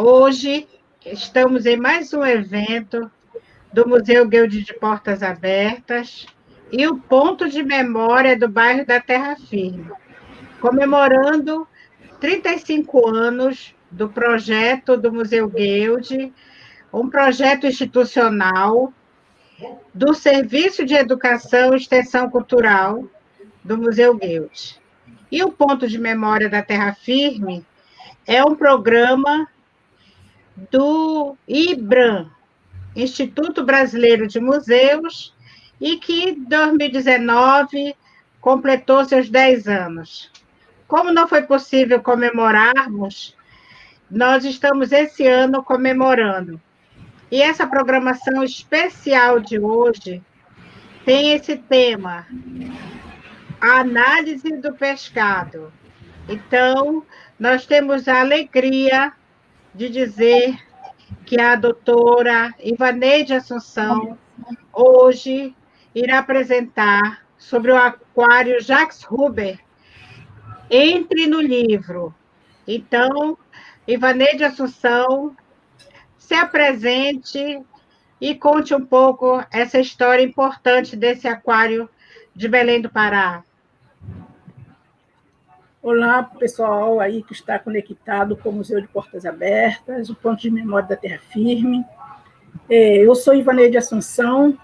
Hoje estamos em mais um evento do Museu Guild de Portas Abertas e o ponto de memória do bairro da Terra Firme, comemorando 35 anos do projeto do Museu Guild, um projeto institucional do Serviço de Educação e Extensão Cultural do Museu Guild. E o ponto de memória da Terra Firme é um programa do IBRAM, Instituto Brasileiro de Museus, e que em 2019 completou seus 10 anos. Como não foi possível comemorarmos, nós estamos esse ano comemorando. E essa programação especial de hoje tem esse tema, a análise do pescado. Então, nós temos a alegria de dizer que a doutora Ivaneide Assunção hoje irá apresentar sobre o aquário Jacques Huber. Entre no livro. Então, Ivaneide Assunção, se apresente e conte um pouco essa história importante desse aquário de Belém do Pará. Olá, pessoal aí que está conectado com o Museu de Portas Abertas, o Ponto de Memória da Terra Firme. Eu sou Ivaneide Assunção,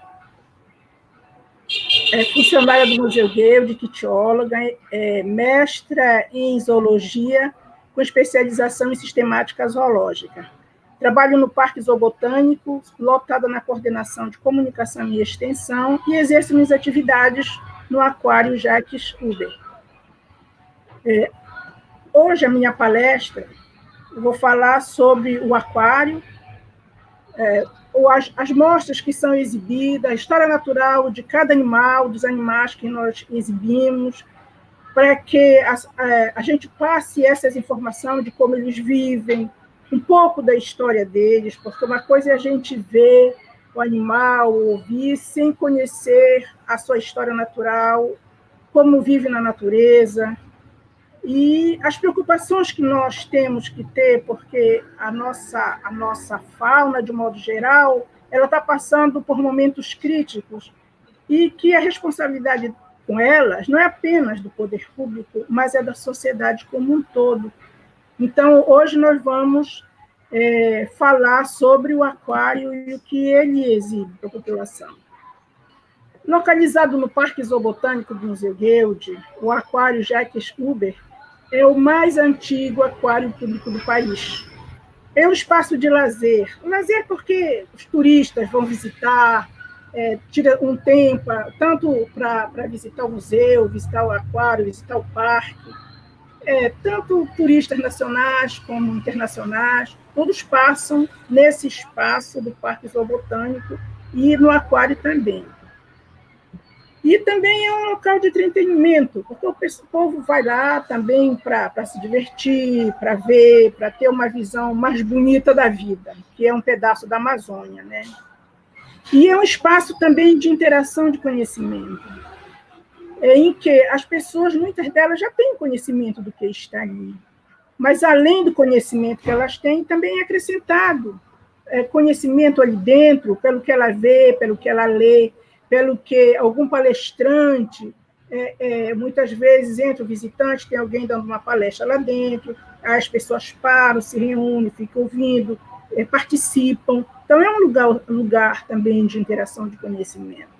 funcionária do Museu Guild, ictióloga, mestra em zoologia, com especialização em sistemática zoológica. Trabalho no Parque Zoobotânico, lotada na coordenação de comunicação e extensão, e exerço minhas atividades no Aquário Jacques Huber. Hoje, a minha palestra, eu vou falar sobre o aquário, as mostras que são exibidas, a história natural de cada animal, dos animais que nós exibimos, para que a gente passe essas informações de como eles vivem, um pouco da história deles, porque uma coisa é a gente ver o animal, ouvir, sem conhecer a sua história natural, como vive na natureza, e as preocupações que nós temos que ter, porque a nossa fauna, de modo geral, ela está passando por momentos críticos, e que a responsabilidade com elas não é apenas do poder público, mas é da sociedade como um todo. Então, hoje nós vamos falar sobre o aquário e o que ele exibe para a população. Localizado no Parque Zoobotânico do Museu Guild, o aquário Jacques Huber é o mais antigo aquário público do país. É um espaço de lazer. Lazer porque os turistas vão visitar, tira um tempo, tanto para visitar o museu, visitar o aquário, visitar o parque. Tanto turistas nacionais como internacionais, todos passam nesse espaço do Parque Zoobotânico e no aquário também. E também é um local de entretenimento, porque o povo vai lá também para se divertir, para ver, para ter uma visão mais bonita da vida, que é um pedaço da Amazônia, né? E é um espaço também de interação de conhecimento, em que as pessoas, muitas delas, já têm conhecimento do que está ali. Mas, além do conhecimento que elas têm, também é acrescentado conhecimento ali dentro, pelo que ela vê, pelo que ela lê, pelo que algum palestrante, muitas vezes entra o visitante, tem alguém dando uma palestra lá dentro, as pessoas param, se reúnem, ficam ouvindo, participam. Então, é um lugar também de interação de conhecimento.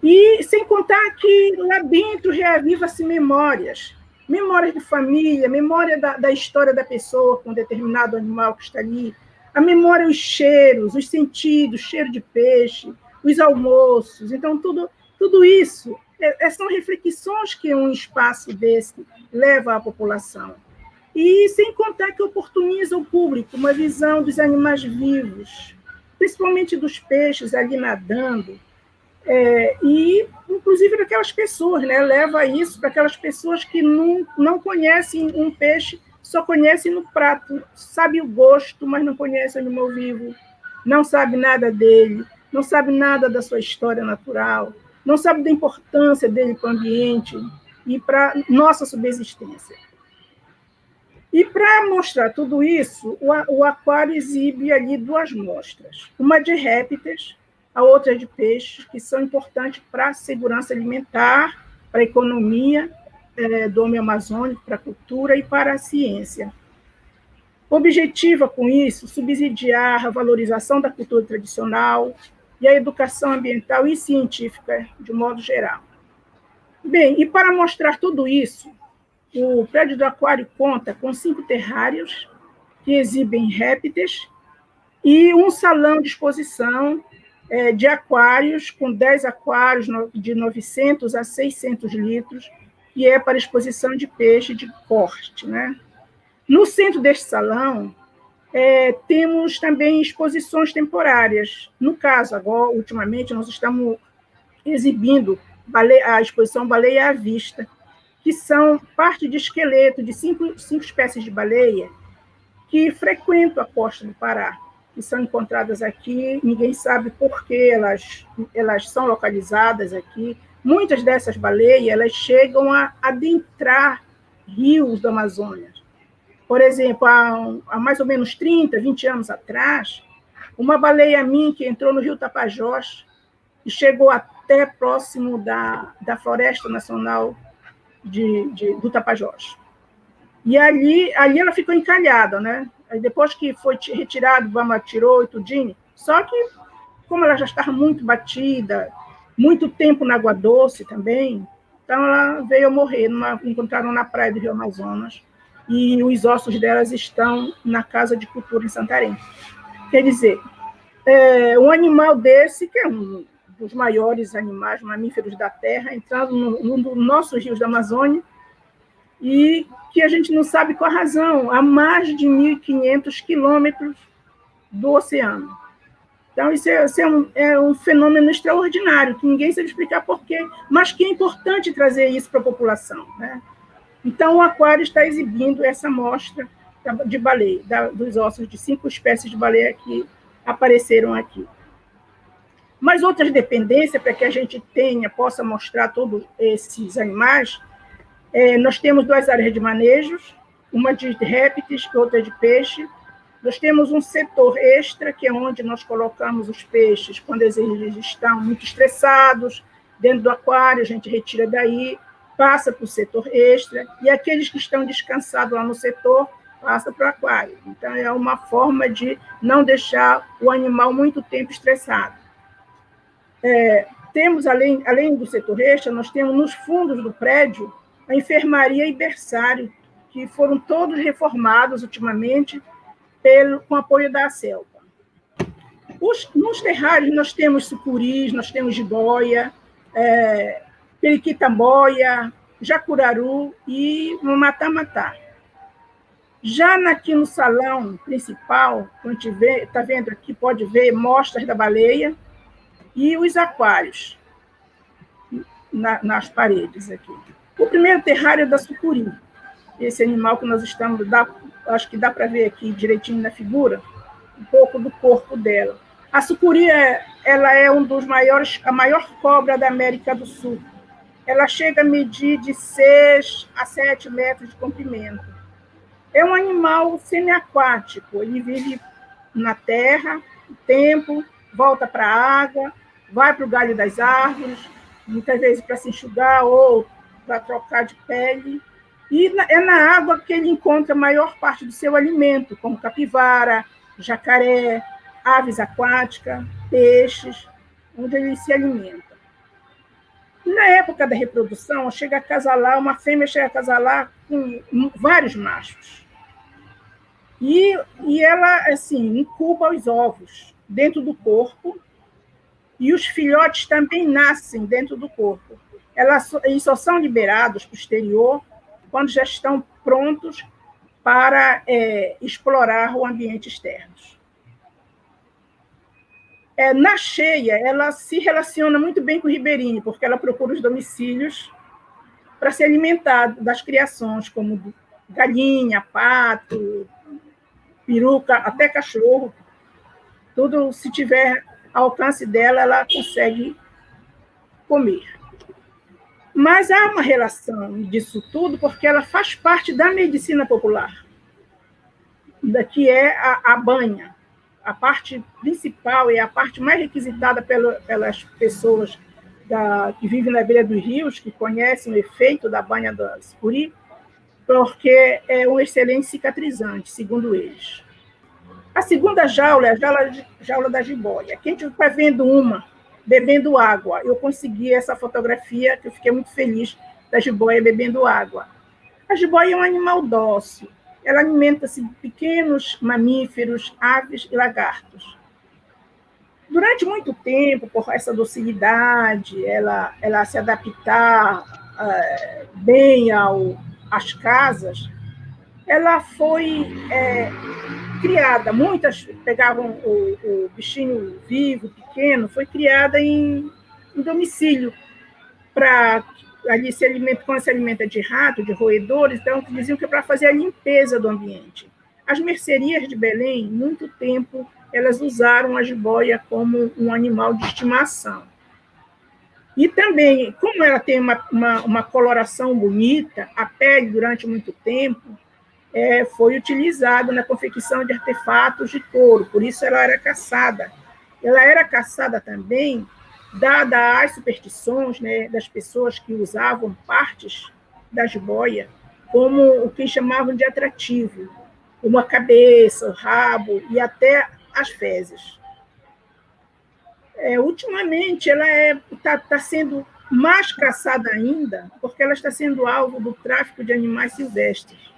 E sem contar que lá dentro reaviva-se memórias de família, memória da história da pessoa com determinado animal que está ali, a memória, os cheiros, os sentidos, cheiro de peixe, os almoços. Então, tudo isso são reflexões que um espaço desse leva à população. E sem contar que oportuniza ao público uma visão dos animais vivos, principalmente dos peixes ali nadando, e, inclusive, daquelas pessoas, né? Leva isso para aquelas pessoas que não conhecem um peixe, só conhecem no prato, sabe o gosto, mas não conhece o animal vivo, não sabe nada dele, não sabe nada da sua história natural, não sabe da importância dele para o ambiente e para a nossa subsistência. E para mostrar tudo isso, o aquário exibe ali duas mostras, uma de répteis, a outra de peixes, que são importantes para a segurança alimentar, para a economia do homem amazônico, para a cultura e para a ciência. Objetiva com isso subsidiar a valorização da cultura tradicional e a educação ambiental e científica, de modo geral. Bem, e para mostrar tudo isso, o prédio do aquário conta com 5 terrários que exibem répteis e um salão de exposição de aquários, com 10 aquários de 900 a 600 litros, que é para exposição de peixe de corte, né? No centro deste salão, temos também exposições temporárias. No caso, agora, ultimamente, nós estamos exibindo a exposição Baleia à Vista, que são parte de esqueleto de cinco espécies de baleia que frequentam a costa do Pará, que são encontradas aqui, ninguém sabe por que elas são localizadas aqui. Muitas dessas baleias elas chegam a adentrar rios da Amazônia. Por exemplo, há mais ou menos 30, 20 anos atrás, uma baleia minke entrou no rio Tapajós e chegou até próximo da Floresta Nacional do Tapajós. E ali ela ficou encalhada, né? Aí depois que foi retirado, o Bama tirou e tudinho, só que, como ela já estava muito batida, muito tempo na água doce também, então ela veio a morrer, encontraram na praia do Rio Amazonas, e os ossos delas estão na Casa de Cultura em Santarém. Quer dizer, um animal desse, que é um dos maiores animais mamíferos da Terra, entrando nos nossos rios da Amazônia, e que a gente não sabe qual a razão, a mais de 1.500 quilômetros do oceano. Então, isso é um fenômeno extraordinário, que ninguém sabe explicar por quê, mas que é importante trazer isso para a população, né? Então, o aquário está exibindo essa amostra de baleia, dos ossos de 5 espécies de baleia que apareceram aqui. Mas outras dependências, para que a gente possa mostrar todos esses animais, nós temos 2 áreas de manejos, uma de répteis e outra de peixe. Nós temos um setor extra, que é onde nós colocamos os peixes quando eles estão muito estressados. Dentro do aquário, a gente retira daí, passa para o setor extra, e aqueles que estão descansados lá no setor, passa para o aquário. Então, é uma forma de não deixar o animal muito tempo estressado. Temos, além do setor extra, nós temos nos fundos do prédio a enfermaria e berçário, que foram todos reformados ultimamente com apoio da ACELPA. Nos terrários, nós temos sucuris, nós temos jiboia, periquitamboia, jacuraru e matá-matá. Já aqui no salão principal, a gente está vendo aqui, pode ver mostras da baleia e os aquários nas paredes aqui. O primeiro terrário é da sucuri, esse animal que nós estamos, acho que dá para ver aqui direitinho na figura, um pouco do corpo dela. A sucuri ela é a maior cobra da América do Sul. Ela chega a medir de 6 a 7 metros de comprimento. É um animal semiaquático, ele vive na terra, o tempo, volta para a água, vai para o galho das árvores, muitas vezes para se enxugar ou para trocar de pele. E é na água que ele encontra a maior parte do seu alimento, como capivara, jacaré, aves aquáticas, peixes, onde ele se alimenta. Na época da reprodução, uma fêmea chega a acasalar com vários machos. E ela, assim, incuba os ovos dentro do corpo, e os filhotes também nascem dentro do corpo. Eles só são liberados para o exterior quando já estão prontos para explorar o ambiente externo. Na cheia, ela se relaciona muito bem com o ribeirinho, porque ela procura os domicílios para se alimentar das criações, como galinha, pato, peruca, até cachorro. Tudo, se tiver ao alcance dela, ela consegue comer. Mas há uma relação disso tudo, porque ela faz parte da medicina popular. que é a banha. A parte principal e a parte mais requisitada pelas pessoas que vivem na beira dos rios, que conhecem o efeito da banha da sucuri, porque é um excelente cicatrizante, segundo eles. A segunda jaula é a jaula da jiboia. Quem está vendo uma bebendo água, eu consegui essa fotografia, que eu fiquei muito feliz, da jiboia bebendo água. A jiboia é um animal dócil. Ela alimenta-se de pequenos mamíferos, aves e lagartos. Durante muito tempo, por essa docilidade, ela se adaptar bem às casas, ela foi criada. Muitas pegavam o bichinho vivo, pequeno, foi criada em domicílio, para ali quando se alimenta de rato, de roedores, então diziam que é para fazer a limpeza do ambiente. As mercearias de Belém, muito tempo, elas usaram a jiboia como um animal de estimação. E também, como ela tem uma coloração bonita, a pele, durante muito tempo, foi utilizada na confecção de artefatos de couro, por isso ela era caçada. Ela era caçada também, dada às superstições, né, das pessoas que usavam partes da jiboia como o que chamavam de atrativo, como a cabeça, o rabo e até as fezes. Ultimamente, ela está sendo mais caçada ainda, porque ela está sendo alvo do tráfico de animais silvestres.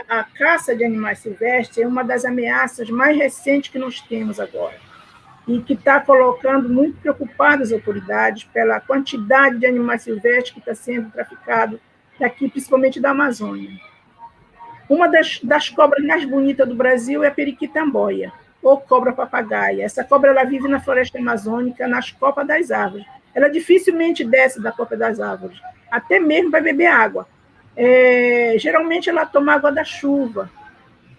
A caça de animais silvestres é uma das ameaças mais recentes que nós temos agora, e que está colocando muito preocupadas as autoridades pela quantidade de animais silvestres que está sendo traficado daqui, principalmente da Amazônia. Uma das cobras mais bonitas do Brasil é a periquitamboia, ou cobra-papagaia. Essa cobra ela vive na floresta amazônica, nas copas das árvores. Ela dificilmente desce da copa das árvores, até mesmo para beber água. Geralmente ela toma água da chuva.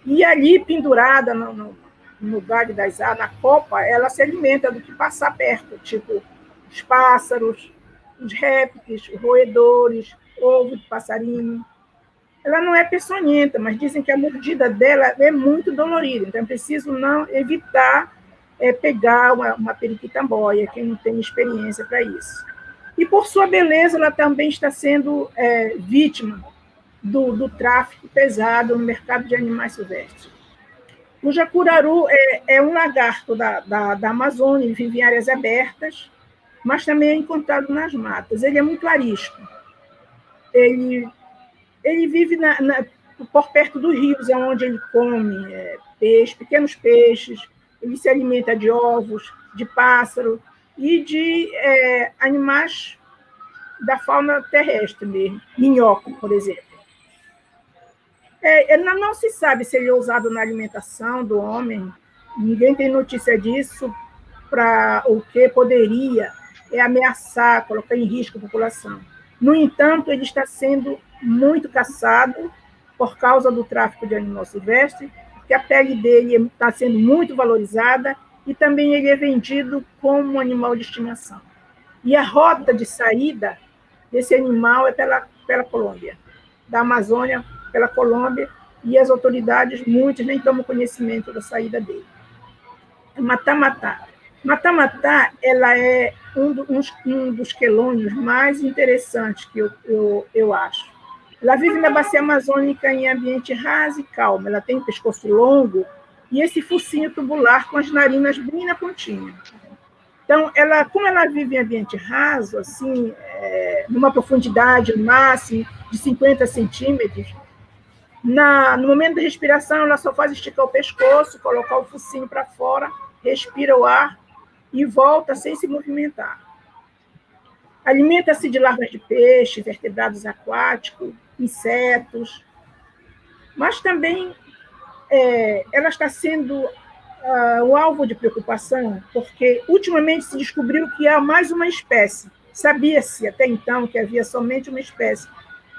E ali, pendurada no galho das árvores, na copa, ela se alimenta do que passar perto, tipo os pássaros, os répteis, os roedores, ovo de passarinho. Ela não é peçonhenta, mas dizem que a mordida dela é muito dolorida, então é preciso não evitar pegar uma periquitamboia, quem não tem experiência para isso. E, por sua beleza, ela também está sendo vítima do tráfico pesado no mercado de animais silvestres. O jacuraru é um lagarto da Amazônia, ele vive em áreas abertas, mas também é encontrado nas matas. Ele é muito arisco. Ele vive por perto dos rios, onde ele come pequenos peixes, ele se alimenta de ovos, de pássaro e de animais da fauna terrestre mesmo, minhoca, por exemplo. Não se sabe se ele é usado na alimentação do homem, ninguém tem notícia disso, para o que poderia ameaçar, colocar em risco a população. No entanto, ele está sendo muito caçado por causa do tráfico de animal silvestre, porque a pele dele está sendo muito valorizada e também ele é vendido como um animal de estimação. E a rota de saída desse animal é pela Colômbia, da Amazônia pela Colômbia, e as autoridades, muitas, nem tomam conhecimento da saída dele. Mata-Mata. Mata-Mata, ela é um dos quelônios mais interessantes que eu acho. Ela vive na bacia amazônica em ambiente raso e calmo. Ela tem um pescoço longo e esse focinho tubular com as narinas bem na pontinha. Então, como ela vive em ambiente raso, assim, numa profundidade máxima de 50 centímetros, no momento da respiração, ela só faz esticar o pescoço, colocar o focinho para fora, respira o ar e volta sem se movimentar. Alimenta-se de larvas de peixe, vertebrados aquáticos, insetos, mas também ela está sendo o alvo de preocupação, porque ultimamente se descobriu que há mais uma espécie. Sabia-se até então que havia somente uma espécie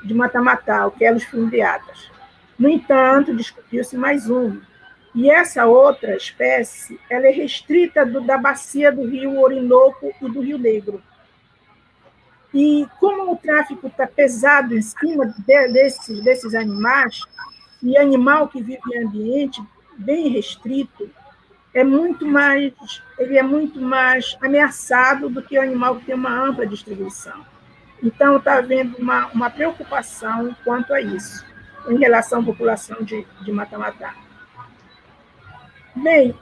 de mata-mata, que é os fimbriatas. No entanto, descobriu-se mais uma. E essa outra espécie ela é restrita da bacia do rio Orinoco e do Rio Negro. E como o tráfico está pesado em cima desses animais, E animal que vive em ambiente bem restrito ele é muito mais ameaçado do que o animal que tem uma ampla distribuição. Então, está havendo uma preocupação quanto a isso, em relação à população de mata-matá. Bem,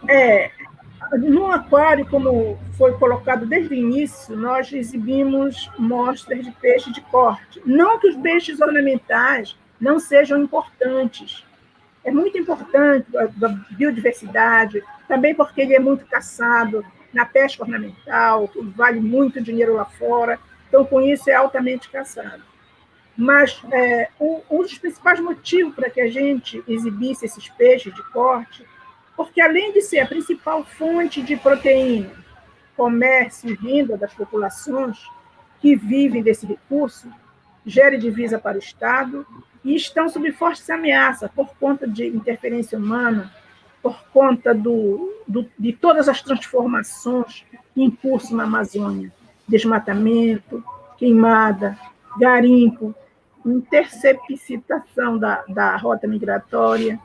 no aquário, como foi colocado desde o início, nós exibimos mostras de peixe de corte. Não que os peixes ornamentais não sejam importantes. É muito importante a biodiversidade, também porque ele é muito caçado na pesca ornamental, que vale muito dinheiro lá fora, então, com isso, é altamente caçado. Mas um dos principais motivos para que a gente exibisse esses peixes de corte, porque além de ser a principal fonte de proteína, comércio e renda das populações que vivem desse recurso, gera divisa para o Estado e estão sob forte ameaça por conta de interferência humana, por conta de todas as transformações em curso na Amazônia, desmatamento, queimada, garimpo, interceptação da rota migratória,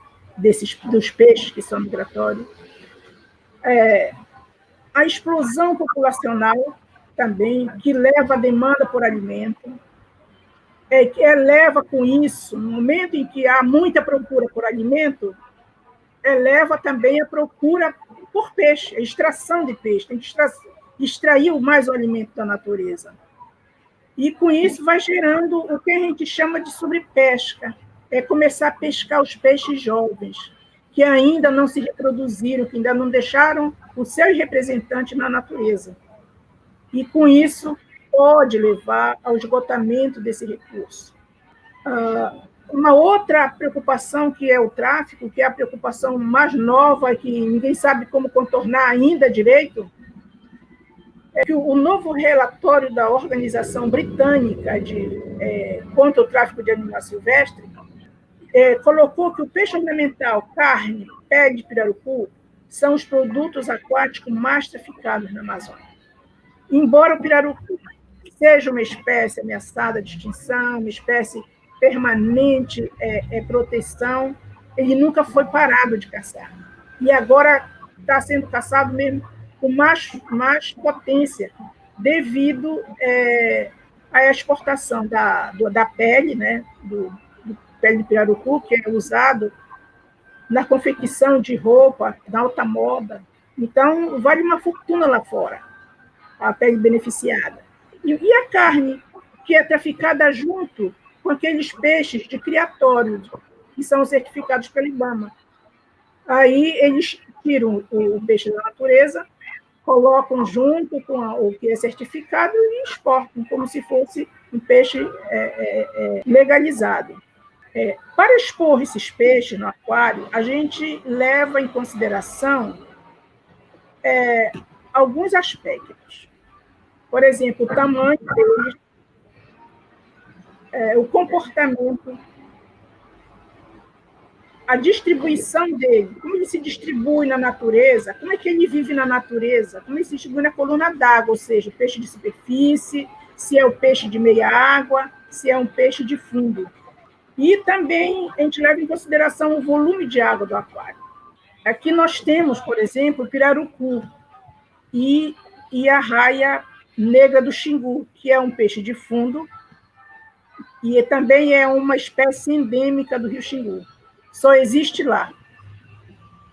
dos peixes que são migratórios, a explosão populacional também, que leva a demanda por alimento, que eleva com isso, no momento em que há muita procura por alimento, eleva também a procura por peixe, a extração de peixe, tem que extrair mais o alimento da natureza. E com isso vai gerando o que a gente chama de sobrepesca, é começar a pescar os peixes jovens, que ainda não se reproduziram, que ainda não deixaram os seus representantes na natureza. E com isso pode levar ao esgotamento desse recurso. Uma outra preocupação que é o tráfico, que é a preocupação mais nova, que ninguém sabe como contornar ainda direito, é que o novo relatório da Organização Britânica contra o tráfico de animais silvestres colocou que o peixe ornamental, carne, pele de pirarucu são os produtos aquáticos mais traficados na Amazônia. Embora o pirarucu seja uma espécie ameaçada de extinção, uma espécie permanente proteção, ele nunca foi parado de caçar. E agora está sendo caçado mesmo com mais potência, devido à exportação da pele, né, do pele de pirarucu, que é usado na confecção de roupa, na alta moda. Então, vale uma fortuna lá fora, a pele beneficiada. E a carne, que é traficada junto com aqueles peixes de criatório, que são certificados pela IBAMA. Aí eles tiram o peixe da natureza, colocam junto com o que é certificado e exportam, como se fosse um peixe legalizado. Para expor esses peixes no aquário, a gente leva em consideração alguns aspectos. Por exemplo, o tamanho deles, o comportamento, a distribuição dele, como ele se distribui na natureza, como é que ele vive na natureza, como ele se distribui na coluna d'água, ou seja, o peixe de superfície, se é o peixe de meia água, se é um peixe de fundo. E também a gente leva em consideração o volume de água do aquário. Aqui nós temos, por exemplo, o pirarucu e a raia negra do Xingu, que é um peixe de fundo e também é uma espécie endêmica do rio Xingu. Só existe lá.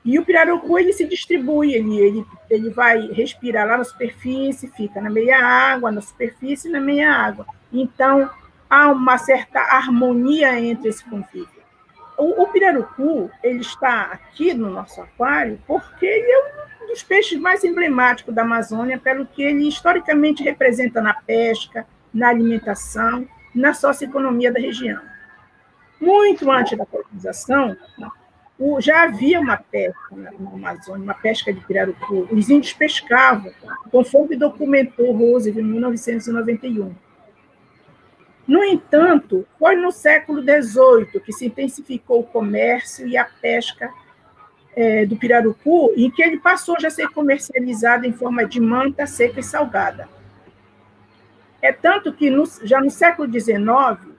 E o pirarucu ele se distribui, ele vai respirar lá na superfície, fica na meia água, na superfície e na meia água. Então, há uma certa harmonia entre esse convívio. O pirarucu ele está aqui no nosso aquário porque ele é um dos peixes mais emblemáticos da Amazônia, pelo que ele historicamente representa na pesca, na alimentação, na socioeconomia da região. Muito antes da colonização, já havia uma pesca na Amazônia, uma pesca de pirarucu. Os índios pescavam, conforme documentou Roosevelt em 1991. No entanto, foi no século XVIII que se intensificou o comércio e a pesca do pirarucu, em que ele passou já a ser comercializado em forma de manta seca e salgada. É tanto que, já no século XIX,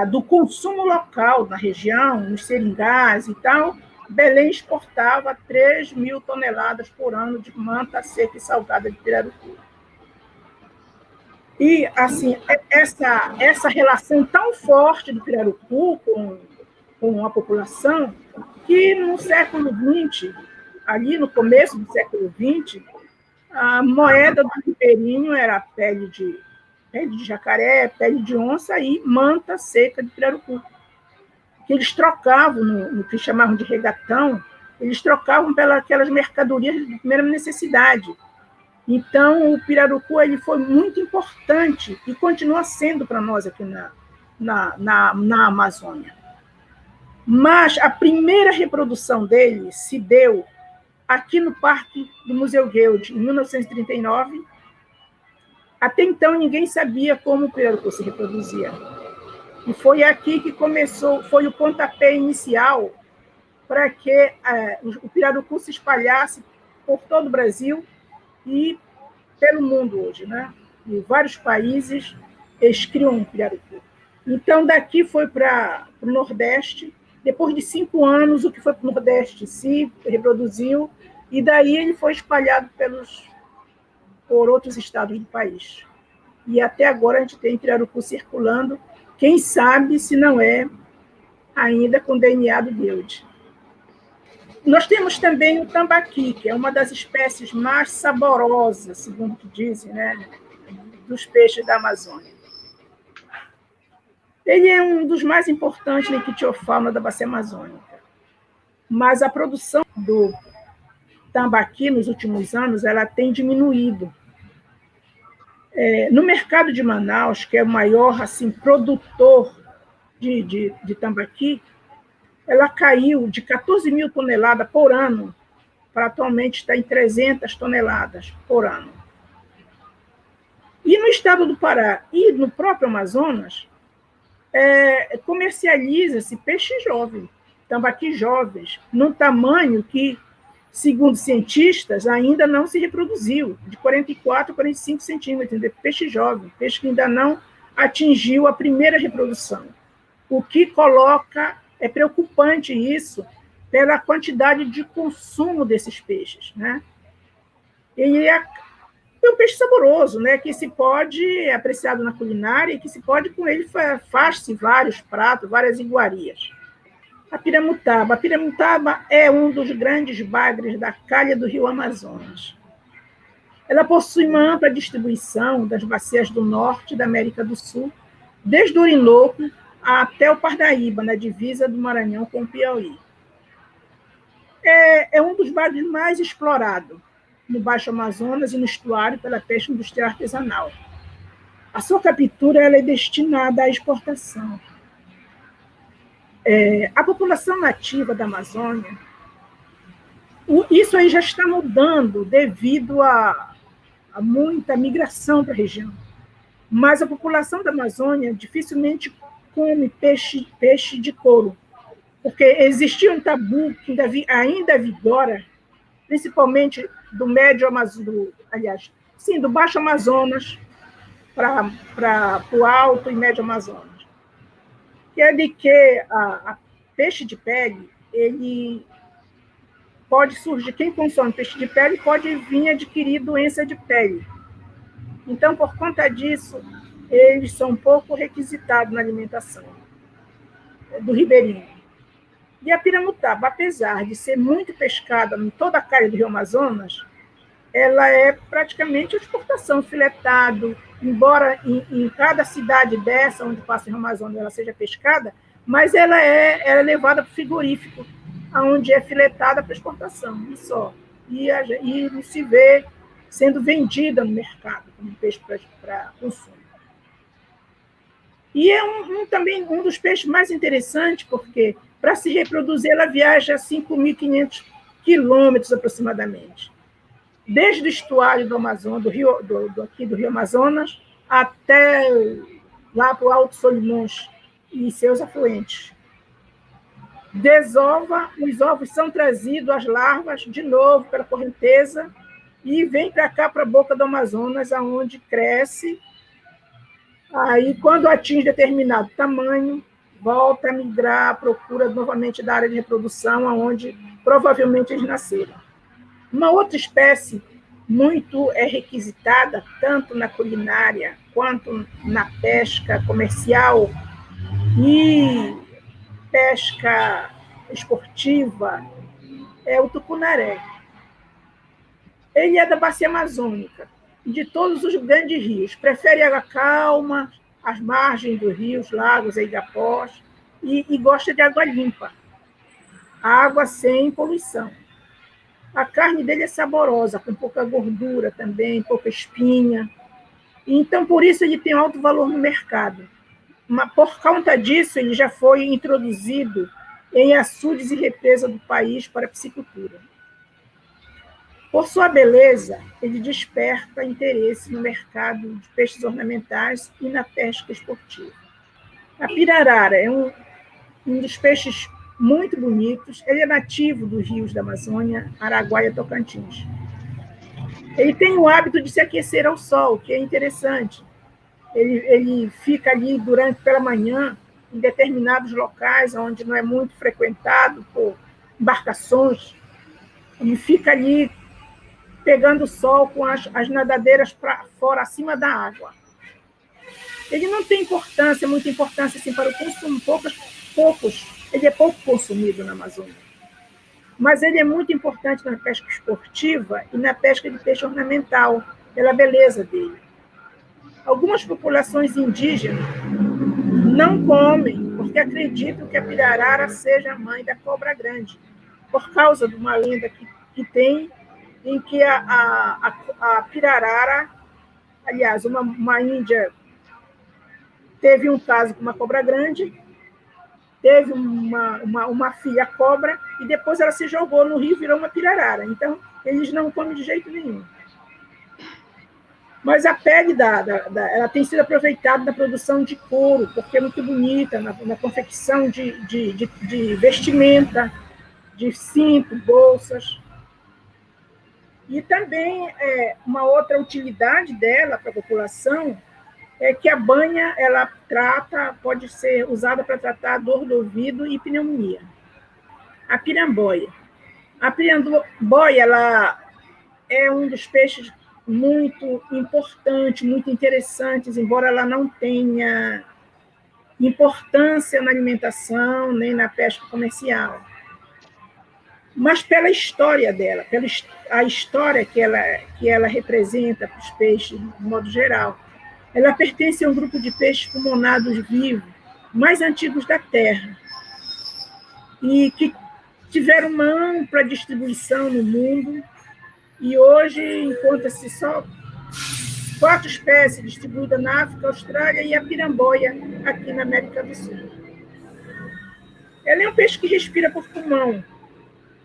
do consumo local na região, nos seringás e tal, Belém exportava 3.000 toneladas por ano de manta seca e salgada de pirarucu. E, assim, essa relação tão forte do pirarucu com a população, que no século XX, ali no começo do século XX, a moeda do ribeirinho era pele de jacaré, pele de onça e manta seca de pirarucu, que eles trocavam no que chamavam de regatão, eles trocavam pelas mercadorias de primeira necessidade. Então, o pirarucu ele foi muito importante e continua sendo para nós aqui na Amazônia. Mas a primeira reprodução dele se deu aqui no Parque do Museu Guild, em 1939. Até então, ninguém sabia como o pirarucu se reproduzia. E foi aqui que começou, foi o pontapé inicial para que o pirarucu se espalhasse por todo o Brasil e pelo mundo hoje, né? Em vários países, eles criam pirarucu. Então, daqui foi para o Nordeste. Depois de 5 anos, o que foi para o Nordeste se reproduziu, e daí ele foi espalhado por outros estados do país. E até agora a gente tem pirarucu circulando, quem sabe se não é ainda com DNA do Guild. Nós temos também o tambaqui, que é uma das espécies mais saborosas, segundo o que dizem, né, dos peixes da Amazônia. Ele é um dos mais importantes na ictiofauna da bacia amazônica. Mas a produção do tambaqui nos últimos anos ela tem diminuído. No mercado de Manaus, que é o maior assim, produtor de tambaqui, ela caiu de 14.000 toneladas por ano para atualmente estar em 300 toneladas por ano. E no estado do Pará e no próprio Amazonas, comercializa-se peixe jovem, tambaqui jovens, num tamanho que, segundo cientistas, ainda não se reproduziu, de 44 a 45 centímetros, de peixe jovem, peixe que ainda não atingiu a primeira reprodução. O que coloca, é preocupante isso, pela quantidade de consumo desses peixes, né? E é um peixe saboroso, né? Que se pode, é apreciado na culinária, e que se pode, com ele, faz-se vários pratos, várias iguarias. A piramutaba. A piramutaba é um dos grandes bagres da calha do rio Amazonas. Ela possui uma ampla distribuição das bacias do norte da América do Sul, desde o Orinoco até o Parnaíba, na divisa do Maranhão com o Piauí. É um dos bagres mais explorados no Baixo Amazonas e no estuário pela pesca industrial artesanal. A sua captura ela é destinada à exportação. A população nativa da Amazônia, isso aí já está mudando devido a muita migração para a região. Mas a população da Amazônia dificilmente come peixe de couro, porque existia um tabu que ainda vigora, principalmente do médio Amazonas, aliás, sim, do Baixo Amazonas para o Alto e Médio Amazonas, que é de que a peixe de pele, ele pode surgir, quem consome peixe de pele pode vir adquirir doença de pele. Então, por conta disso, eles são pouco requisitados na alimentação do ribeirinho. E a piramutaba, apesar de ser muito pescada em toda a calha do rio Amazonas, ela é praticamente exportação, filetado, embora em cada cidade dessa, onde passa o rio Amazonas, ela seja pescada, mas ela é levada para o frigorífico, onde é filetada para exportação, e só. E não se vê sendo vendida no mercado como peixe para consumo. E é também um dos peixes mais interessantes, porque para se reproduzir ela viaja a 5.500 quilômetros aproximadamente, desde o estuário do Amazonas, aqui do rio Amazonas, até lá para o Alto Solimões e seus afluentes. Desova, os ovos são trazidos, as larvas, de novo pela correnteza, e vem para cá, para a boca do Amazonas, aonde cresce Aí, quando atinge determinado tamanho, volta a migrar à procura novamente da área de reprodução, onde provavelmente eles nasceram. Uma outra espécie muito requisitada, tanto na culinária quanto na pesca comercial e pesca esportiva, é o tucunaré. Ele é da bacia amazônica, de todos os grandes rios. Prefere água calma, as margens dos rios, lagos e igapós, e gosta de água limpa, água sem poluição. A carne dele é saborosa, com pouca gordura também, pouca espinha. Então, por isso, ele tem alto valor no mercado. Mas, por conta disso, ele já foi introduzido em açudes e represas do país para a piscicultura. Por sua beleza, ele desperta interesse no mercado de peixes ornamentais e na pesca esportiva. A pirarara é um dos peixes muito bonitos. Ele é nativo dos rios da Amazônia, Araguaia e Tocantins. Ele tem o hábito de se aquecer ao sol, que é interessante. Ele fica ali pela manhã, em determinados locais onde não é muito frequentado por embarcações, e fica ali pegando sol com as nadadeiras para fora, acima da água. Ele não tem muita importância assim, para o consumo, ele é pouco consumido na Amazônia. Mas ele é muito importante na pesca esportiva e na pesca de peixe ornamental, pela beleza dele. Algumas populações indígenas não comem, porque acreditam que a pirarara seja a mãe da cobra grande, por causa de uma lenda que tem, em que a pirarara, aliás, uma índia teve um caso com uma cobra grande, teve uma filha cobra, e depois ela se jogou no rio e virou uma pirarara. Então, eles não comem de jeito nenhum. Mas a pele ela tem sido aproveitada na produção de couro, porque é muito bonita, na confecção de vestimenta, de cinto, bolsas. E também uma outra utilidade dela para a população é que a banha pode ser usada para tratar dor do ouvido e pneumonia. A piramboia. A piramboia ela é um dos peixes muito importantes, muito interessantes, embora ela não tenha importância na alimentação nem na pesca comercial. Mas pela história dela, a história que ela representa para os peixes, de modo geral. Ela pertence a um grupo de peixes pulmonados vivos, mais antigos da Terra, e que tiveram uma ampla distribuição no mundo, e hoje encontra-se só 4 espécies distribuídas na África, Austrália e a piramboia aqui na América do Sul. Ela é um peixe que respira por pulmão,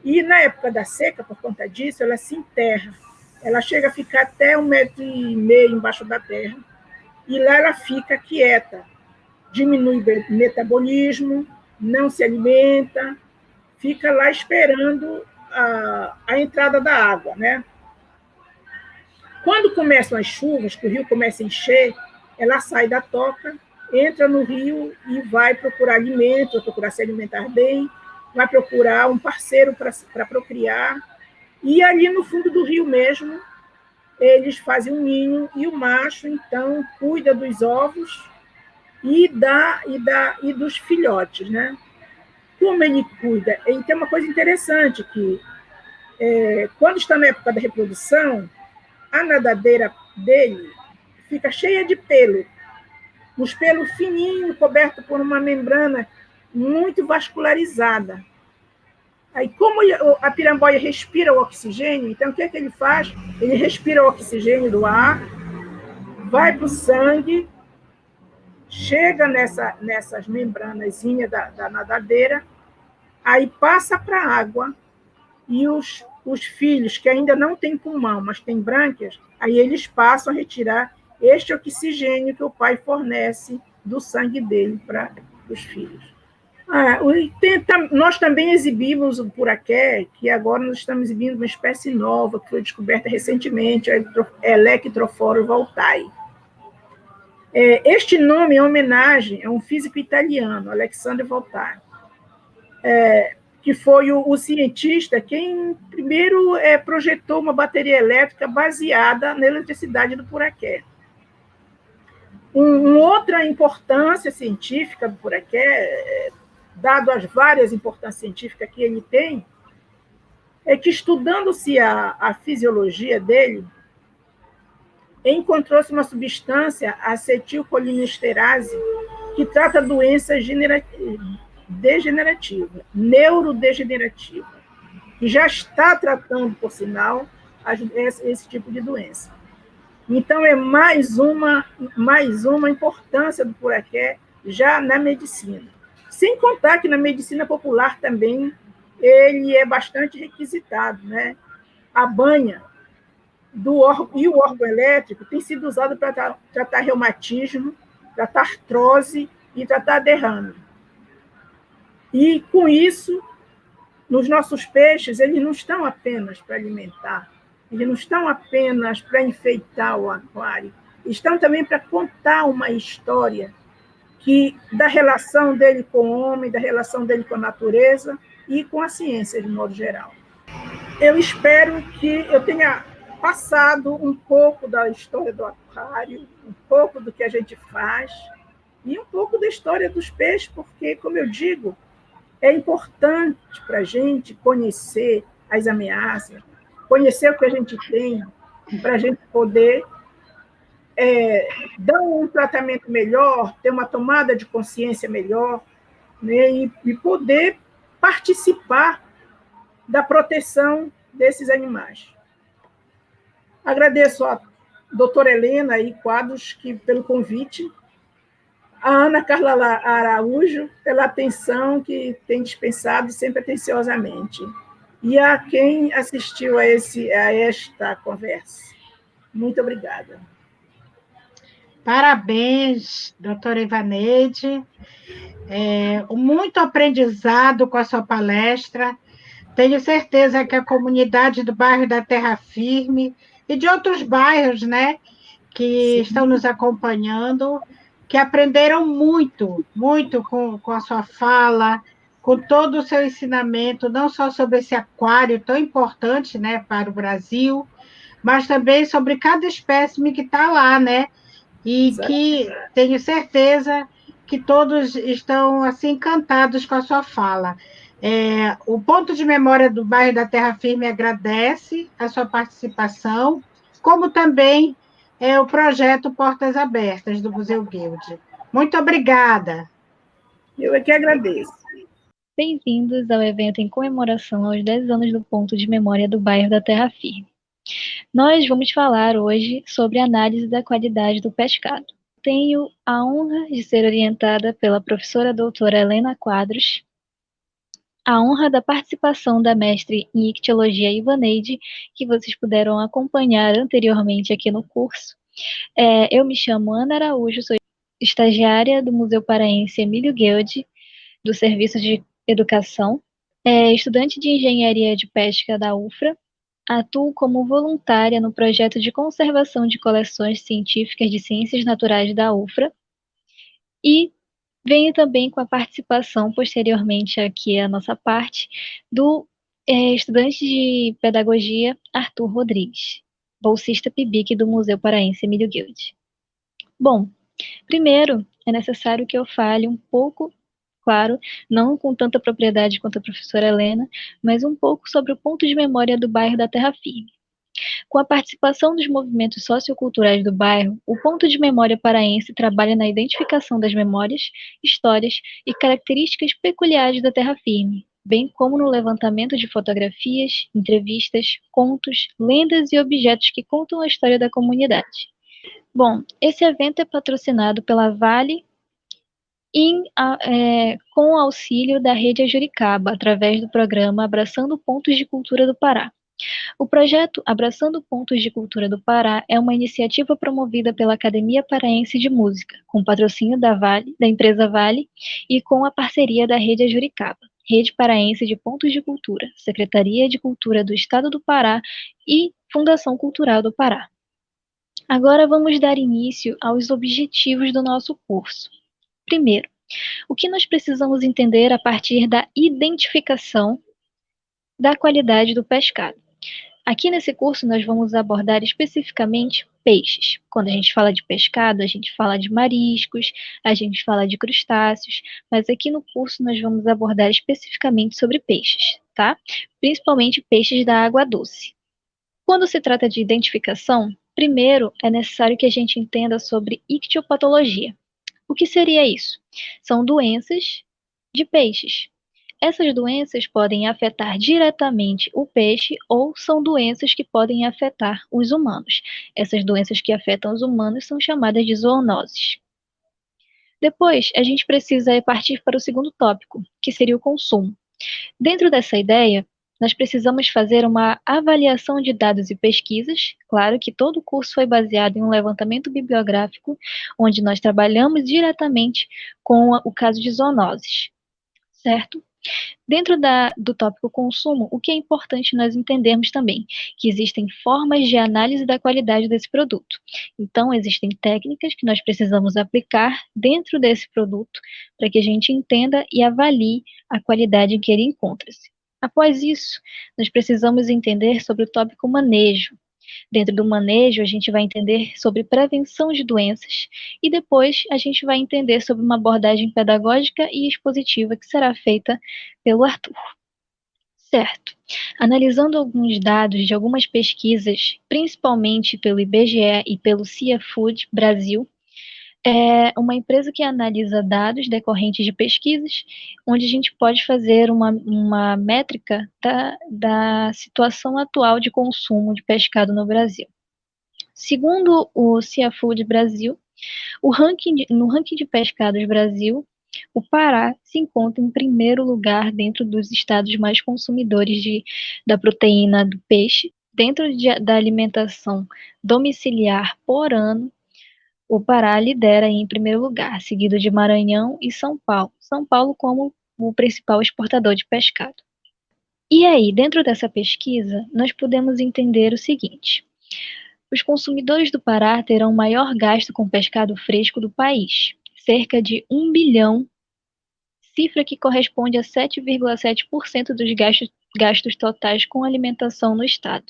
e na época da seca, por conta disso, ela se enterra. Ela chega a ficar até 1,5 metro embaixo da terra, e lá ela fica quieta, diminui o metabolismo, não se alimenta, fica lá esperando a entrada da água, né? Quando começam as chuvas, que o rio começa a encher, ela sai da toca, entra no rio e vai procurar alimento, vai procurar se alimentar bem, vai procurar um parceiro para procriar, e ali no fundo do rio mesmo, eles fazem um ninho, e o macho, então, cuida dos ovos e dos filhotes, né? Como ele cuida? Ele tem uma coisa interessante, que quando está na época da reprodução, a nadadeira dele fica cheia de pelo, uns pelos fininhos, cobertos por uma membrana muito vascularizada. Aí, como a piramboia respira o oxigênio, então o que ele faz? Ele respira o oxigênio do ar, vai para o sangue, chega nessas membranazinhas da nadadeira, aí passa para a água, e os filhos que ainda não têm pulmão, mas têm brânquias, aí eles passam a retirar este oxigênio que o pai fornece do sangue dele para os filhos. Nós também exibimos o puraqué, que agora nós estamos exibindo uma espécie nova, que foi descoberta recentemente, a Electrophorus voltae. Este nome é homenagem a um físico italiano, Alexandre Voltaire, que foi o cientista quem primeiro projetou uma bateria elétrica baseada na eletricidade do Puraqué. Outra importância científica do Puraqué, dado as várias importâncias científicas que ele tem, é que, estudando-se a fisiologia dele, encontrou-se uma substância, a acetilcolinesterase, que trata doenças degenerativas, neurodegenerativas, que já está tratando, por sinal, esse tipo de doença. Então, é mais uma importância do Puraqué já na medicina. Sem contar que na medicina popular também ele é bastante requisitado, né? A banha e o órgão elétrico tem sido usado para tratar reumatismo, tratar artrose e tratar derrame. E, com isso, nos nossos peixes, eles não estão apenas para alimentar, eles não estão apenas para enfeitar o aquário, estão também para contar uma história da relação dele com o homem, da relação dele com a natureza e com a ciência, de modo geral. Eu espero que eu tenha passado um pouco da história do aquário, um pouco do que a gente faz, e um pouco da história dos peixes, porque, como eu digo, é importante para a gente conhecer as ameaças, conhecer o que a gente tem, para a gente poder dar um tratamento melhor, ter uma tomada de consciência melhor, né, e poder participar da proteção desses animais. Agradeço a doutora Helena e Quadros pelo convite, a Ana Carla Araújo pela atenção que tem dispensado sempre atenciosamente, e a quem assistiu a esta conversa. Muito obrigada. Parabéns, doutora Ivaneide. Muito aprendizado com a sua palestra. Tenho certeza que a comunidade do bairro da Terra Firme e de outros bairros, né, que estão nos acompanhando, que aprenderam muito, muito com a sua fala, com todo o seu ensinamento, não só sobre esse aquário tão importante, né, para o Brasil, mas também sobre cada espécime que está lá, né? E que tenho certeza que todos estão assim encantados com a sua fala. O Ponto de Memória do Bairro da Terra Firme agradece a sua participação, como também o projeto Portas Abertas do Museu Guild. Muito obrigada. Eu é que agradeço. Bem-vindos ao evento em comemoração aos 10 anos do Ponto de Memória do Bairro da Terra Firme. Nós vamos falar hoje sobre a análise da qualidade do pescado. Tenho a honra de ser orientada pela professora doutora Helena Quadros, a honra da participação da mestre em ictiologia Ivaneide, que vocês puderam acompanhar anteriormente aqui no curso. Eu me chamo Ana Araújo, sou estagiária do Museu Paraense Emílio Guild, do Serviço de Educação, estudante de Engenharia de Pesca da UFRA, atuo como voluntária no projeto de conservação de coleções científicas de ciências naturais da UFRA e venho também com a participação, posteriormente aqui a nossa parte, do estudante de pedagogia Arthur Rodrigues, bolsista PIBIC do Museu Paraense Emílio Guild. Bom, primeiro é necessário que eu fale um pouco, claro, não com tanta propriedade quanto a professora Helena, mas um pouco sobre o ponto de memória do bairro da Terra Firme. Com a participação dos movimentos socioculturais do bairro, o Ponto de Memória Paraense trabalha na identificação das memórias, histórias e características peculiares da Terra Firme, bem como no levantamento de fotografias, entrevistas, contos, lendas e objetos que contam a história da comunidade. Bom, esse evento é patrocinado pela Vale com o auxílio da Rede Ajuricaba, através do programa Abraçando Pontos de Cultura do Pará. O projeto Abraçando Pontos de Cultura do Pará é uma iniciativa promovida pela Academia Paraense de Música, com patrocínio da empresa Vale e com a parceria da Rede Ajuricaba, Rede Paraense de Pontos de Cultura, Secretaria de Cultura do Estado do Pará e Fundação Cultural do Pará. Agora vamos dar início aos objetivos do nosso curso. Primeiro, o que nós precisamos entender a partir da identificação da qualidade do pescado. Aqui nesse curso nós vamos abordar especificamente peixes. Quando a gente fala de pescado, a gente fala de mariscos, a gente fala de crustáceos, mas aqui no curso nós vamos abordar especificamente sobre peixes, tá? Principalmente peixes da água doce. Quando se trata de identificação, primeiro é necessário que a gente entenda sobre ictiopatologia. O que seria isso? São doenças de peixes. Essas doenças podem afetar diretamente o peixe ou são doenças que podem afetar os humanos. Essas doenças que afetam os humanos são chamadas de zoonoses. Depois, a gente precisa partir para o segundo tópico, que seria o consumo. Dentro dessa ideia, nós precisamos fazer uma avaliação de dados e pesquisas. Claro que todo o curso foi baseado em um levantamento bibliográfico, onde nós trabalhamos diretamente com o caso de zoonoses, certo? Dentro do tópico consumo, o que é importante nós entendermos também? Que existem formas de análise da qualidade desse produto. Então, existem técnicas que nós precisamos aplicar dentro desse produto para que a gente entenda e avalie a qualidade em que ele encontra-se. Após isso, nós precisamos entender sobre o tópico manejo. Dentro do manejo, a gente vai entender sobre prevenção de doenças e depois a gente vai entender sobre uma abordagem pedagógica e expositiva que será feita pelo Arthur. Certo. Analisando alguns dados de algumas pesquisas, principalmente pelo IBGE e pelo CIA Food Brasil, é uma empresa que analisa dados decorrentes de pesquisas, onde a gente pode fazer uma métrica da situação atual de consumo de pescado no Brasil. Segundo o CIA Food Brasil, no ranking de pescados Brasil, o Pará se encontra em primeiro lugar dentro dos estados mais consumidores da proteína do peixe. Dentro da alimentação domiciliar por ano, o Pará lidera em primeiro lugar, seguido de Maranhão e São Paulo. São Paulo como o principal exportador de pescado. E aí, dentro dessa pesquisa, nós podemos entender o seguinte: os consumidores do Pará terão o maior gasto com pescado fresco do país, cerca de 1 bilhão, cifra que corresponde a 7,7% dos gastos totais com alimentação no estado.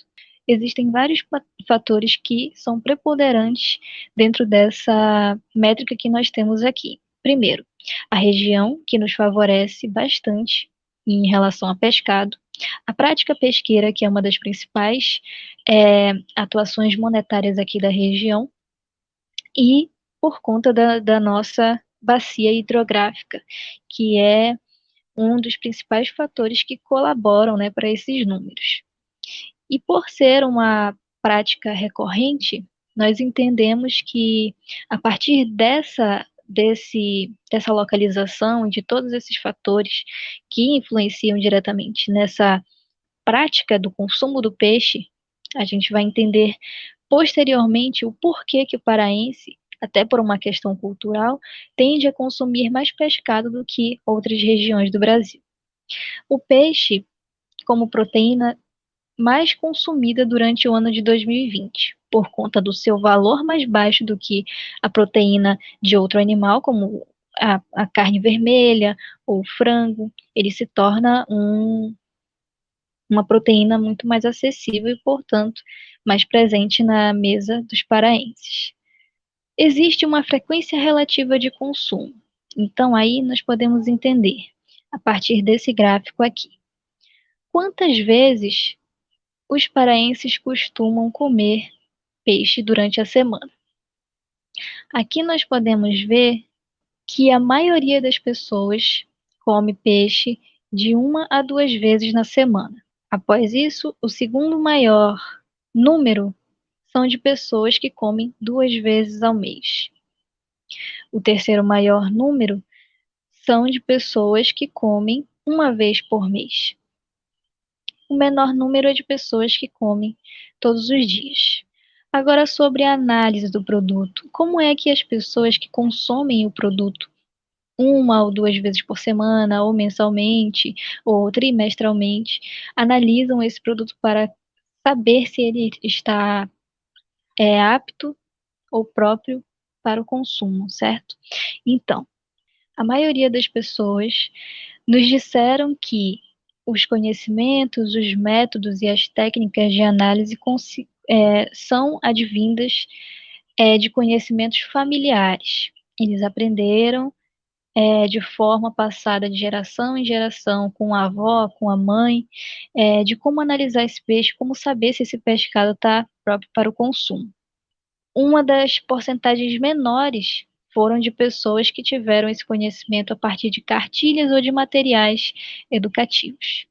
Existem vários fatores que são preponderantes dentro dessa métrica que nós temos aqui. Primeiro, a região, que nos favorece bastante em relação a pescado, a prática pesqueira, que é uma das principais atuações monetárias aqui da região, e por conta da nossa bacia hidrográfica, que é um dos principais fatores que colaboram, né, para esses números. E por ser uma prática recorrente, nós entendemos que a partir dessa localização e de todos esses fatores que influenciam diretamente nessa prática do consumo do peixe, a gente vai entender posteriormente o porquê que o paraense, até por uma questão cultural, tende a consumir mais pescado do que outras regiões do Brasil. O peixe, como proteína mais consumida durante o ano de 2020, por conta do seu valor mais baixo do que a proteína de outro animal, como a carne vermelha ou o frango, ele se torna uma proteína muito mais acessível e, portanto, mais presente na mesa dos paraenses. Existe uma frequência relativa de consumo. Então, aí nós podemos entender, a partir desse gráfico aqui, quantas vezes os paraenses costumam comer peixe durante a semana. Aqui nós podemos ver que a maioria das pessoas come peixe de 1 a 2 vezes na semana. Após isso, o segundo maior número são de pessoas que comem 2 vezes ao mês. O terceiro maior número são de pessoas que comem 1 vez por mês. O menor número é de pessoas que comem todos os dias. Agora, sobre a análise do produto. Como é que as pessoas que consomem o produto 1 ou 2 vezes por semana, ou mensalmente, ou trimestralmente, analisam esse produto para saber se ele está apto ou próprio para o consumo, certo? Então, a maioria das pessoas nos disseram que os conhecimentos, os métodos e as técnicas de análise são advindas de conhecimentos familiares. Eles aprenderam de forma passada de geração em geração, com a avó, com a mãe, de como analisar esse peixe, como saber se esse pescado está próprio para o consumo. Uma das porcentagens menores foram de pessoas que tiveram esse conhecimento a partir de cartilhas ou de materiais educativos.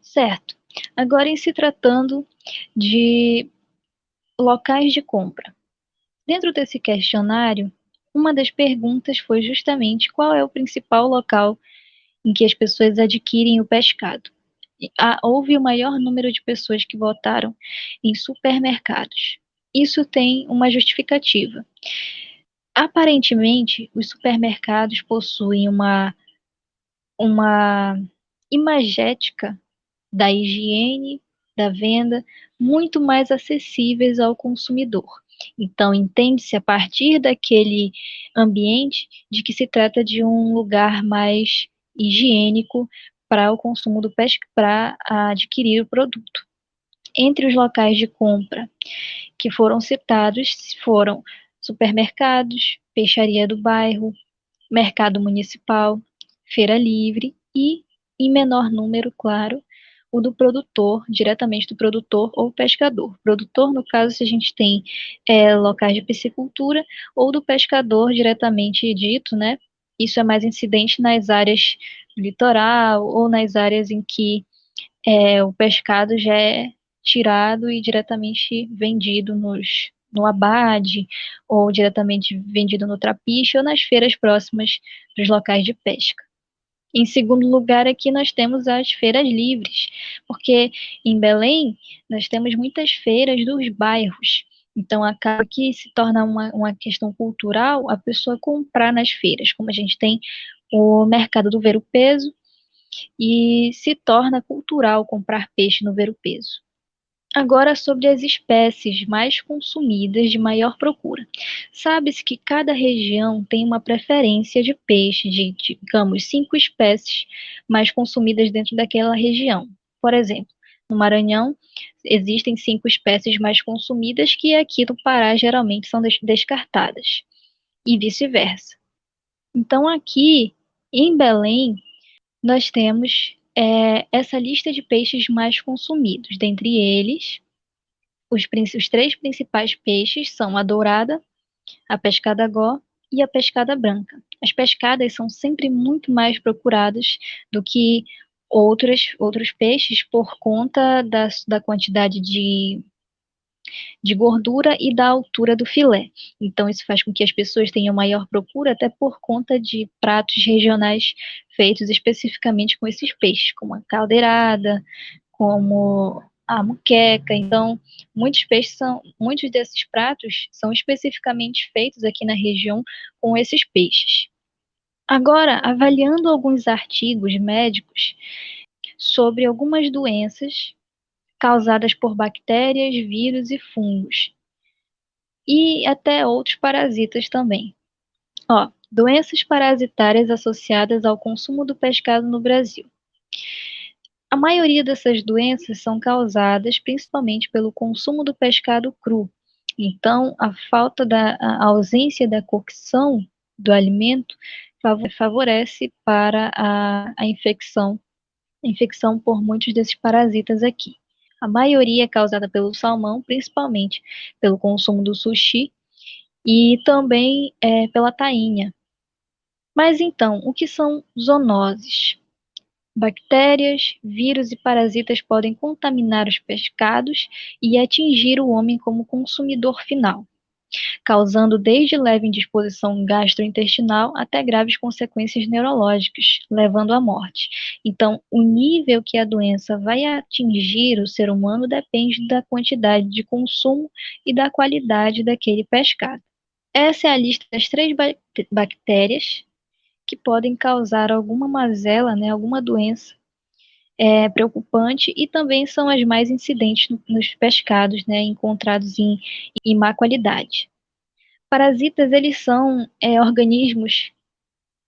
Certo. Agora, em se tratando de locais de compra. Dentro desse questionário, uma das perguntas foi justamente qual é o principal local em que as pessoas adquirem o pescado. Houve o maior número de pessoas que votaram em supermercados. Isso tem uma justificativa. Aparentemente, os supermercados possuem uma imagética da higiene, da venda, muito mais acessíveis ao consumidor. Então, entende-se a partir daquele ambiente de que se trata de um lugar mais higiênico para o consumo do pescado, para adquirir o produto. Entre os locais de compra que foram citados foram supermercados, peixaria do bairro, mercado municipal, feira livre e, em menor número, claro, o do produtor, diretamente do produtor ou pescador. Produtor, no caso, se a gente tem locais de piscicultura, ou do pescador, diretamente dito, né? Isso é mais incidente nas áreas do litoral ou nas áreas em que o pescado já é tirado e diretamente vendido no abade, ou diretamente vendido no trapiche, ou nas feiras próximas dos locais de pesca. Em segundo lugar, aqui nós temos as feiras livres, porque em Belém nós temos muitas feiras dos bairros. Então, acaba que se torna uma questão cultural a pessoa comprar nas feiras, como a gente tem o mercado do ver-o-peso, e se torna cultural comprar peixe no ver-o-peso. Agora, sobre as espécies mais consumidas de maior procura. Sabe-se que cada região tem uma preferência de peixe, de, digamos, 5 espécies mais consumidas dentro daquela região. Por exemplo, no Maranhão, existem 5 espécies mais consumidas que aqui no Pará geralmente são descartadas, e vice-versa. Então, aqui em Belém, nós temos essa lista de peixes mais consumidos. Dentre eles, os 3 principais peixes são a dourada, a pescada-gó e a pescada branca. As pescadas são sempre muito mais procuradas do que outros peixes por conta da quantidade de gordura e da altura do filé. Então, isso faz com que as pessoas tenham maior procura, até por conta de pratos regionais feitos especificamente com esses peixes, como a caldeirada, como a muqueca. Então, muitos desses pratos são especificamente feitos aqui na região com esses peixes. Agora, avaliando alguns artigos médicos sobre algumas doenças causadas por bactérias, vírus e fungos, e até outros parasitas também. Doenças parasitárias associadas ao consumo do pescado no Brasil. A maioria dessas doenças são causadas principalmente pelo consumo do pescado cru. Então, a ausência da cocção do alimento favorece para a infecção por muitos desses parasitas aqui. A maioria é causada pelo salmão, principalmente pelo consumo do sushi e também pela tainha. Mas então, o que são zoonoses? Bactérias, vírus e parasitas podem contaminar os pescados e atingir o homem como consumidor final, causando desde leve indisposição gastrointestinal até graves consequências neurológicas, levando à morte. Então, o nível que a doença vai atingir o ser humano depende da quantidade de consumo e da qualidade daquele pescado. Essa é a lista das 3 bactérias que podem causar alguma mazela, alguma doença preocupante, e também são as mais incidentes nos pescados, encontrados em má qualidade. Parasitas, eles são organismos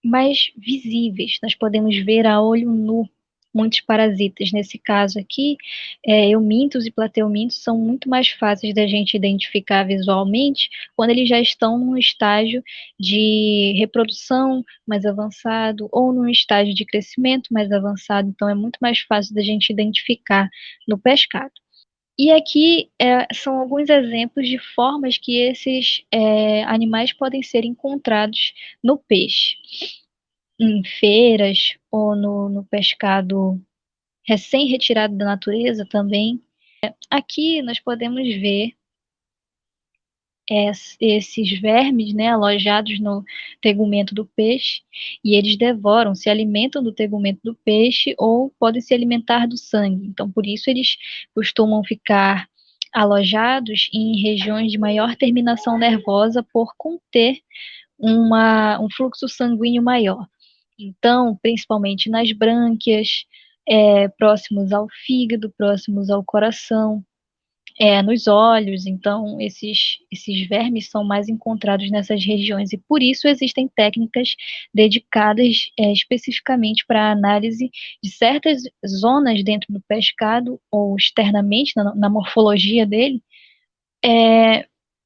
mais visíveis. Nós podemos ver a olho nu muitos parasitas. Nesse caso aqui, eumintos e plateumintos são muito mais fáceis da gente identificar visualmente quando eles já estão num estágio de reprodução mais avançado ou num estágio de crescimento mais avançado. Então, é muito mais fácil da gente identificar no pescado. E aqui são alguns exemplos de formas que esses animais podem ser encontrados no peixe, em feiras ou no pescado recém-retirado da natureza também. Aqui nós podemos ver esses vermes, né, alojados no tegumento do peixe, e eles devoram, se alimentam do tegumento do peixe ou podem se alimentar do sangue. Então, por isso eles costumam ficar alojados em regiões de maior terminação nervosa por conter um fluxo sanguíneo maior. Então, principalmente nas brânquias, próximos ao fígado, próximos ao coração, nos olhos. Então, esses vermes são mais encontrados nessas regiões, e por isso existem técnicas dedicadas especificamente para a análise de certas zonas dentro do pescado, ou externamente, na morfologia dele,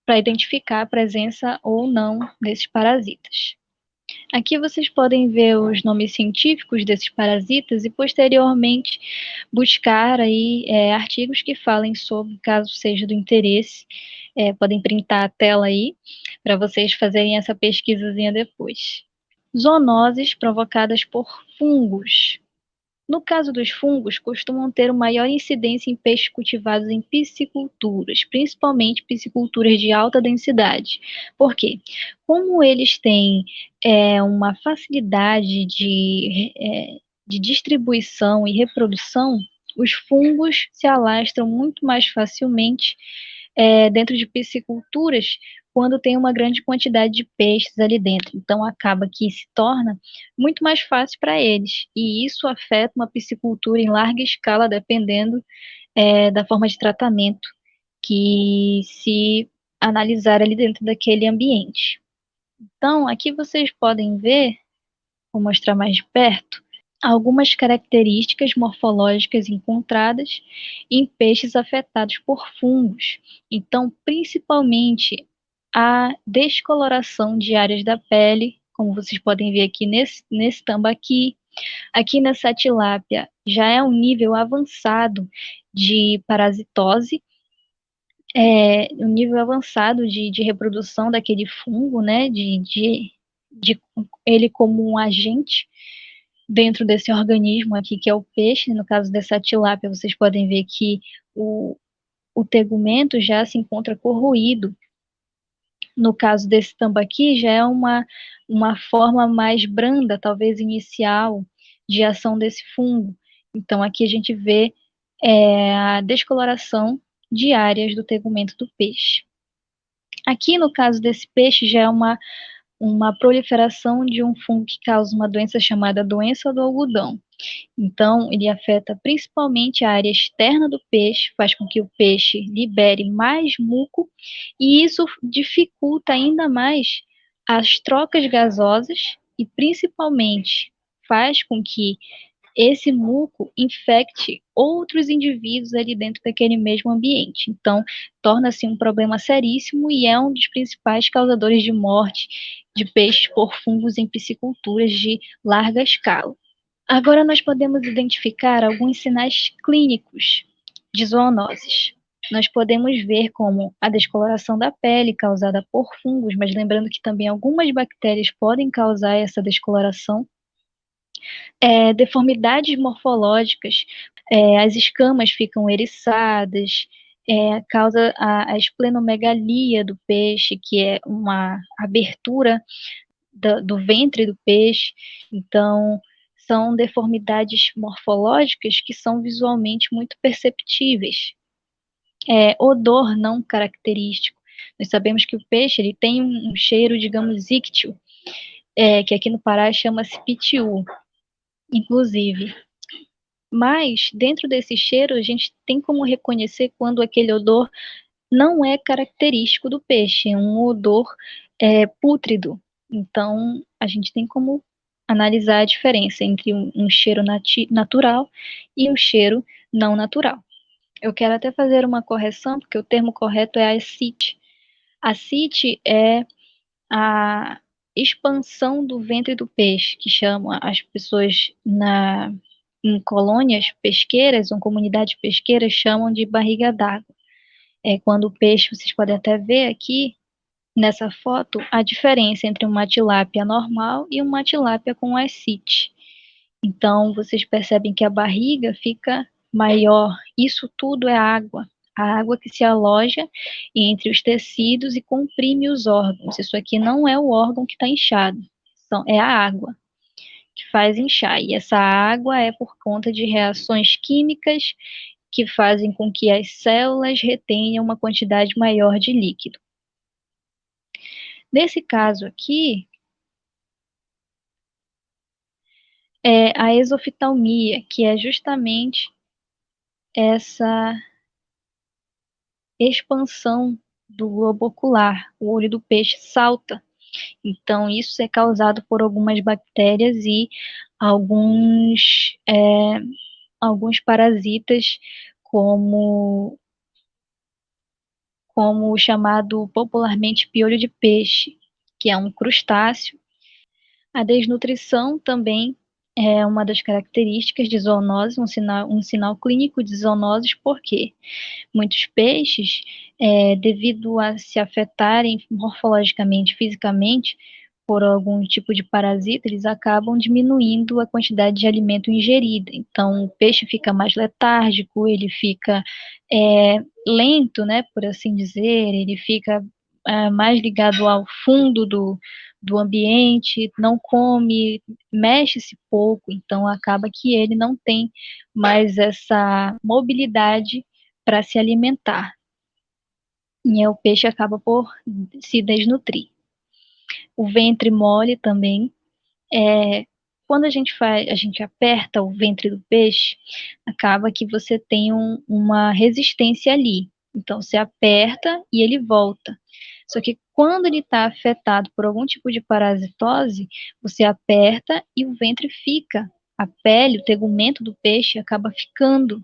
para identificar a presença ou não desses parasitas. Aqui vocês podem ver os nomes científicos desses parasitas e, posteriormente, buscar aí artigos que falem sobre, caso seja do interesse. Podem printar a tela aí, para vocês fazerem essa pesquisazinha depois. Zoonoses provocadas por fungos. No caso dos fungos, costumam ter uma maior incidência em peixes cultivados em pisciculturas, principalmente pisciculturas de alta densidade. Por quê? Como eles têm uma facilidade de distribuição e reprodução, os fungos se alastram muito mais facilmente dentro de pisciculturas quando tem uma grande quantidade de peixes ali dentro. Então, acaba que se torna muito mais fácil para eles. E isso afeta uma piscicultura em larga escala, dependendo da forma de tratamento que se analisar ali dentro daquele ambiente. Então, aqui vocês podem ver, vou mostrar mais de perto, algumas características morfológicas encontradas em peixes afetados por fungos. Então, principalmente a descoloração de áreas da pele, como vocês podem ver aqui nesse tambaqui. Aqui nessa tilápia já é um nível avançado de parasitose, um nível avançado de reprodução daquele fungo, né, de ele como um agente dentro desse organismo aqui, que é o peixe. No caso dessa tilápia, vocês podem ver que o tegumento já se encontra corroído. No caso desse tambaqui, já é uma forma mais branda, talvez inicial, de ação desse fungo. Então, aqui a gente vê a descoloração de áreas do tegumento do peixe. Aqui, no caso desse peixe, já é uma proliferação de um fungo que causa uma doença chamada doença do algodão. Então, ele afeta principalmente a área externa do peixe, faz com que o peixe libere mais muco, e isso dificulta ainda mais as trocas gasosas e, principalmente, faz com que esse muco infecte outros indivíduos ali dentro daquele mesmo ambiente. Então, torna-se um problema seríssimo e é um dos principais causadores de morte de peixes por fungos em pisciculturas de larga escala. Agora nós podemos identificar alguns sinais clínicos de zoonoses. Nós podemos ver como a descoloração da pele causada por fungos, mas lembrando que também algumas bactérias podem causar essa descoloração. Deformidades morfológicas, as escamas ficam eriçadas, causa a esplenomegalia do peixe, que é uma abertura do ventre do peixe. Então, são deformidades morfológicas que são visualmente muito perceptíveis. Odor não característico. Nós sabemos que o peixe ele tem um cheiro, digamos, íctil, que aqui no Pará chama-se pitiu, inclusive. Mas, dentro desse cheiro, a gente tem como reconhecer quando aquele odor não é característico do peixe, é um odor pútrido. Então, a gente tem como analisar a diferença entre um cheiro natural e um cheiro não natural. Eu quero até fazer uma correção, porque o termo correto é ascite. Ascite é a expansão do ventre do peixe, que chamam as pessoas em colônias pesqueiras ou comunidades pesqueiras chamam de barriga d'água. É quando o peixe, vocês podem até ver aqui nessa foto, a diferença entre uma tilápia normal e uma tilápia com ascite. Então, vocês percebem que a barriga fica maior. Isso tudo é água. A água que se aloja entre os tecidos e comprime os órgãos. Isso aqui não é o órgão que está inchado. É a água que faz inchar. E essa água é por conta de reações químicas que fazem com que as células retenham uma quantidade maior de líquido. Nesse caso aqui, é a exoftalmia, que é justamente essa expansão do globo ocular. O olho do peixe salta. Então, isso é causado por algumas bactérias e alguns parasitas, como o chamado popularmente piolho de peixe, que é um crustáceo. A desnutrição também é uma das características de zoonose, um sinal clínico de zoonoses, porque muitos peixes, devido a se afetarem morfologicamente, fisicamente, por algum tipo de parasita, eles acabam diminuindo a quantidade de alimento ingerida. Então, o peixe fica mais letárgico, ele fica lento, né, por assim dizer, ele fica mais ligado ao fundo do ambiente, não come, mexe-se pouco, então acaba que ele não tem mais essa mobilidade para se alimentar. E o peixe acaba por se desnutrir. O ventre mole também. Quando a gente aperta o ventre do peixe, acaba que você tem uma resistência ali. Então, você aperta e ele volta. Só que quando ele está afetado por algum tipo de parasitose, você aperta e o ventre fica. A pele, o tegumento do peixe acaba ficando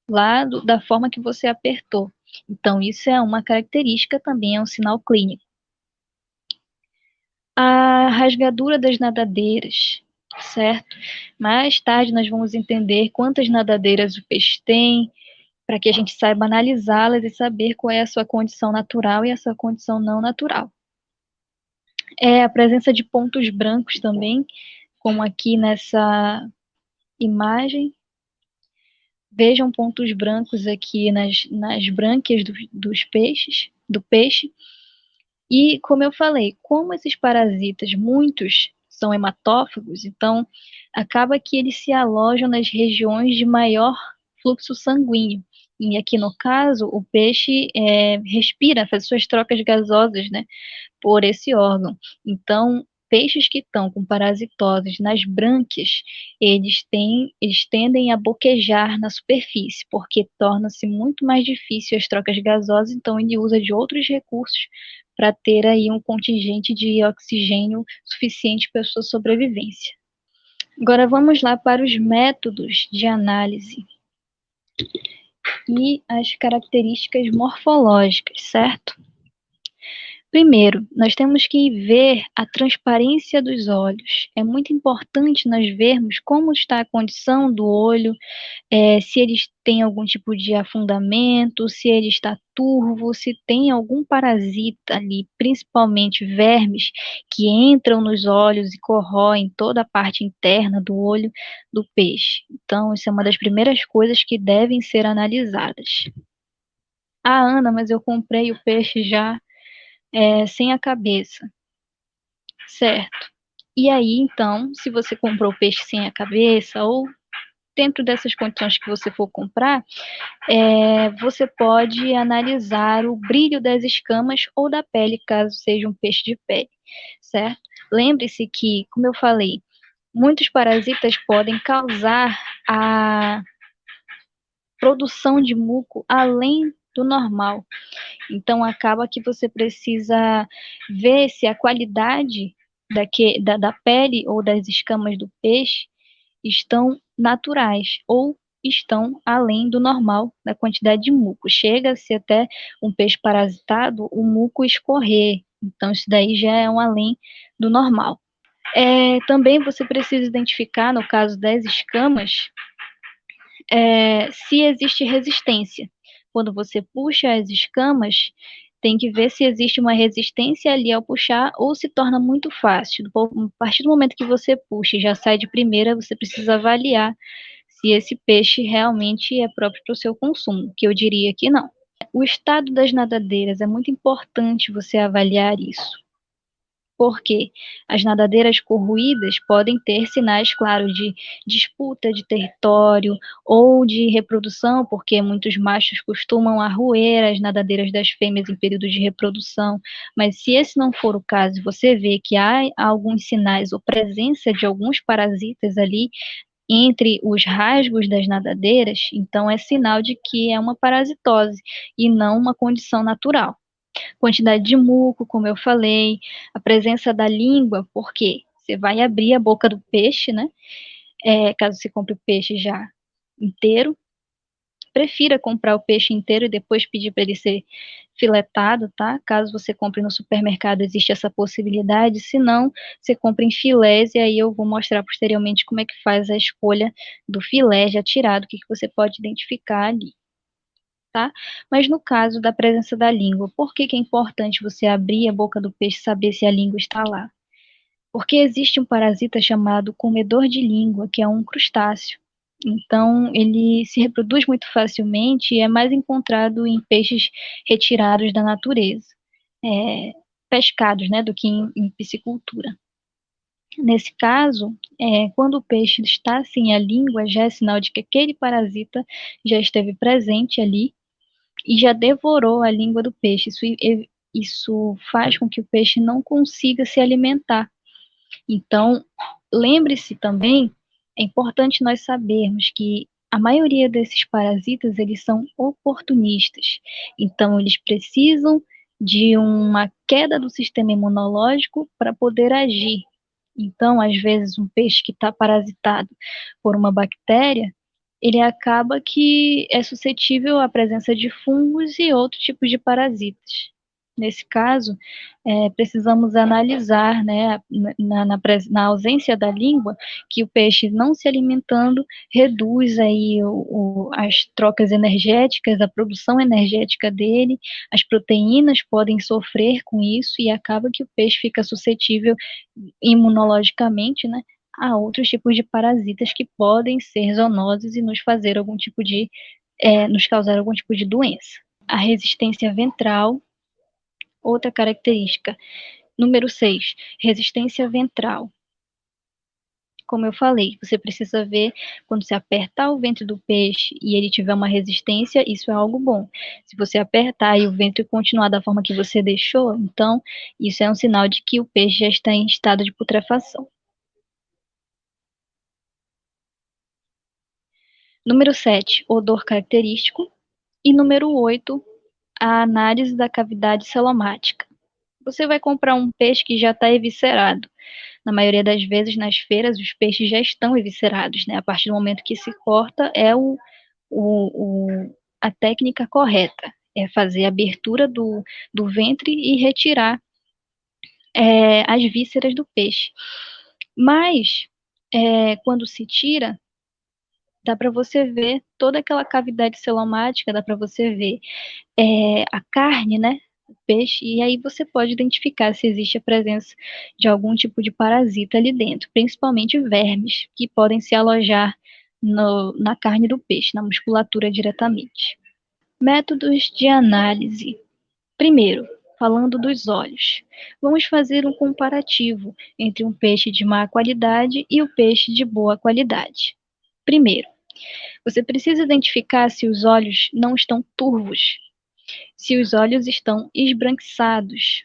lá da forma que você apertou. Então, isso é uma característica, também é um sinal clínico. A rasgadura das nadadeiras, certo? Mais tarde nós vamos entender quantas nadadeiras o peixe tem, para que a gente saiba analisá-las e saber qual é a sua condição natural e a sua condição não natural. A presença de pontos brancos também, como aqui nessa imagem. Vejam pontos brancos aqui nas brânquias dos peixes, do peixe. E, como eu falei, como esses parasitas, muitos são hematófagos, então acaba que eles se alojam nas regiões de maior fluxo sanguíneo. E aqui no caso, o peixe respira, faz suas trocas gasosas, né, por esse órgão. Então, peixes que estão com parasitoses nas brânquias, eles tendem a boquejar na superfície, porque torna-se muito mais difícil as trocas gasosas, então ele usa de outros recursos para ter aí um contingente de oxigênio suficiente para a sua sobrevivência. Agora vamos lá para os métodos de análise e as características morfológicas, certo? Primeiro, nós temos que ver a transparência dos olhos. É muito importante nós vermos como está a condição do olho, se eles têm algum tipo de afundamento, se ele está turvo, se tem algum parasita ali, principalmente vermes, que entram nos olhos e corroem toda a parte interna do olho do peixe. Então, isso é uma das primeiras coisas que devem ser analisadas. Ah, Ana, mas eu comprei o peixe já sem a cabeça, certo? E aí, então, se você comprou o peixe sem a cabeça, ou dentro dessas condições que você for comprar, você pode analisar o brilho das escamas ou da pele, caso seja um peixe de pele, certo? Lembre-se que, como eu falei, muitos parasitas podem causar a produção de muco além do normal. Então, acaba que você precisa ver se a qualidade da pele ou das escamas do peixe estão naturais ou estão além do normal da quantidade de muco. Chega-se até um peixe parasitado, o muco escorrer. Então, isso daí já é um além do normal. Também você precisa identificar, no caso das escamas, se existe resistência. Quando você puxa as escamas, tem que ver se existe uma resistência ali ao puxar ou se torna muito fácil. A partir do momento que você puxa e já sai de primeira, você precisa avaliar se esse peixe realmente é próprio para o seu consumo, que eu diria que não. O estado das nadadeiras é muito importante você avaliar isso. Porque as nadadeiras corroídas podem ter sinais, claro, de disputa de território ou de reprodução, porque muitos machos costumam arroer as nadadeiras das fêmeas em período de reprodução. Mas se esse não for o caso, você vê que há alguns sinais ou presença de alguns parasitas ali entre os rasgos das nadadeiras, então é sinal de que é uma parasitose e não uma condição natural. Quantidade de muco, como eu falei, a presença da língua, porque você vai abrir a boca do peixe, né? Caso você compre o peixe já inteiro, prefira comprar o peixe inteiro e depois pedir para ele ser filetado, tá? Caso você compre no supermercado, existe essa possibilidade. Se não, você compra em filés e aí eu vou mostrar posteriormente como é que faz a escolha do filé já tirado, o que você pode identificar ali. Tá? Mas no caso da presença da língua, por que é importante você abrir a boca do peixe e saber se a língua está lá? Porque existe um parasita chamado comedor de língua, que é um crustáceo. Então, ele se reproduz muito facilmente e é mais encontrado em peixes retirados da natureza, pescados, né, do que em piscicultura. Nesse caso, quando o peixe está sem a língua, já é sinal de que aquele parasita já esteve presente ali e já devorou a língua do peixe. Isso faz com que o peixe não consiga se alimentar. Então, lembre-se também, é importante nós sabermos que a maioria desses parasitas, eles são oportunistas. Então, eles precisam de uma queda do sistema imunológico para poder agir. Então, às vezes, um peixe que está parasitado por uma bactéria, ele acaba que é suscetível à presença de fungos e outros tipos de parasitas. Nesse caso, precisamos analisar, né, na ausência da língua, que o peixe não se alimentando reduz aí as trocas energéticas, a produção energética dele, as proteínas podem sofrer com isso e acaba que o peixe fica suscetível imunologicamente, né, a outros tipos de parasitas que podem ser zoonoses e nos fazer nos causar algum tipo de doença. A resistência ventral, outra característica. Número 6, resistência ventral. Como eu falei, você precisa ver quando você apertar o ventre do peixe e ele tiver uma resistência, isso é algo bom. Se você apertar e o ventre continuar da forma que você deixou, então isso é um sinal de que o peixe já está em estado de putrefação. Número 7, odor característico. E número 8, a análise da cavidade celomática. Você vai comprar um peixe que já está eviscerado. Na maioria das vezes, nas feiras, os peixes já estão eviscerados, né? A partir do momento que se corta, a técnica correta. É fazer a abertura do ventre e retirar as vísceras do peixe. Mas, quando se tira, dá para você ver toda aquela cavidade celomática, dá para você ver a carne, né, o peixe, e aí você pode identificar se existe a presença de algum tipo de parasita ali dentro, principalmente vermes, que podem se alojar na carne do peixe, na musculatura diretamente. Métodos de análise. Primeiro, falando dos olhos. Vamos fazer um comparativo entre um peixe de má qualidade e o peixe de boa qualidade. Primeiro, você precisa identificar se os olhos não estão turvos, se os olhos estão esbranquiçados,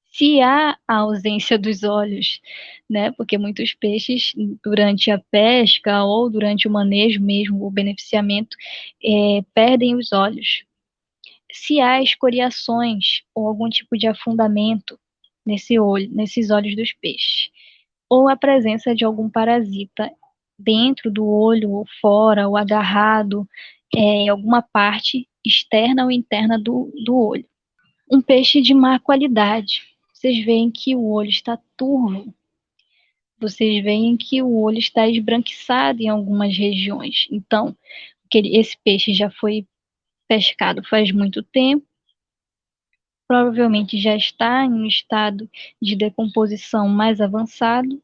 se há a ausência dos olhos, né? Porque muitos peixes, durante a pesca ou durante o manejo mesmo, o beneficiamento, perdem os olhos. se há escoriações ou algum tipo de afundamento nesses olhos dos peixes, ou a presença de algum parasita dentro do olho, ou fora, ou agarrado em alguma parte externa ou interna do olho. Um peixe de má qualidade. Vocês veem que o olho está turvo. Vocês veem que o olho está esbranquiçado em algumas regiões. Então, esse peixe já foi pescado faz muito tempo, provavelmente já está em um estado de decomposição mais avançado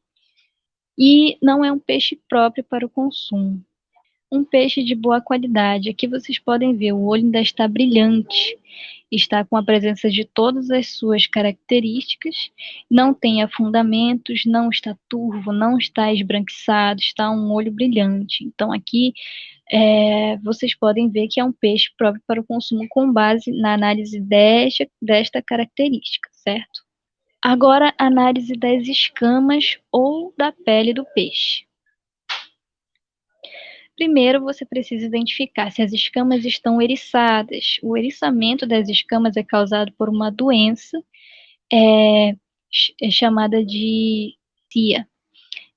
e não é um peixe próprio para o consumo. Um peixe de boa qualidade. Aqui vocês podem ver, o olho ainda está brilhante, está com a presença de todas as suas características, não tem afundamentos, não está turvo, não está esbranquiçado, está um olho brilhante. Então aqui vocês podem ver que é um peixe próprio para o consumo com base na análise desta característica, certo? Agora, análise das escamas ou da pele do peixe. Primeiro, você precisa identificar se as escamas estão eriçadas. O eriçamento das escamas é causado por uma doença chamada de CIA.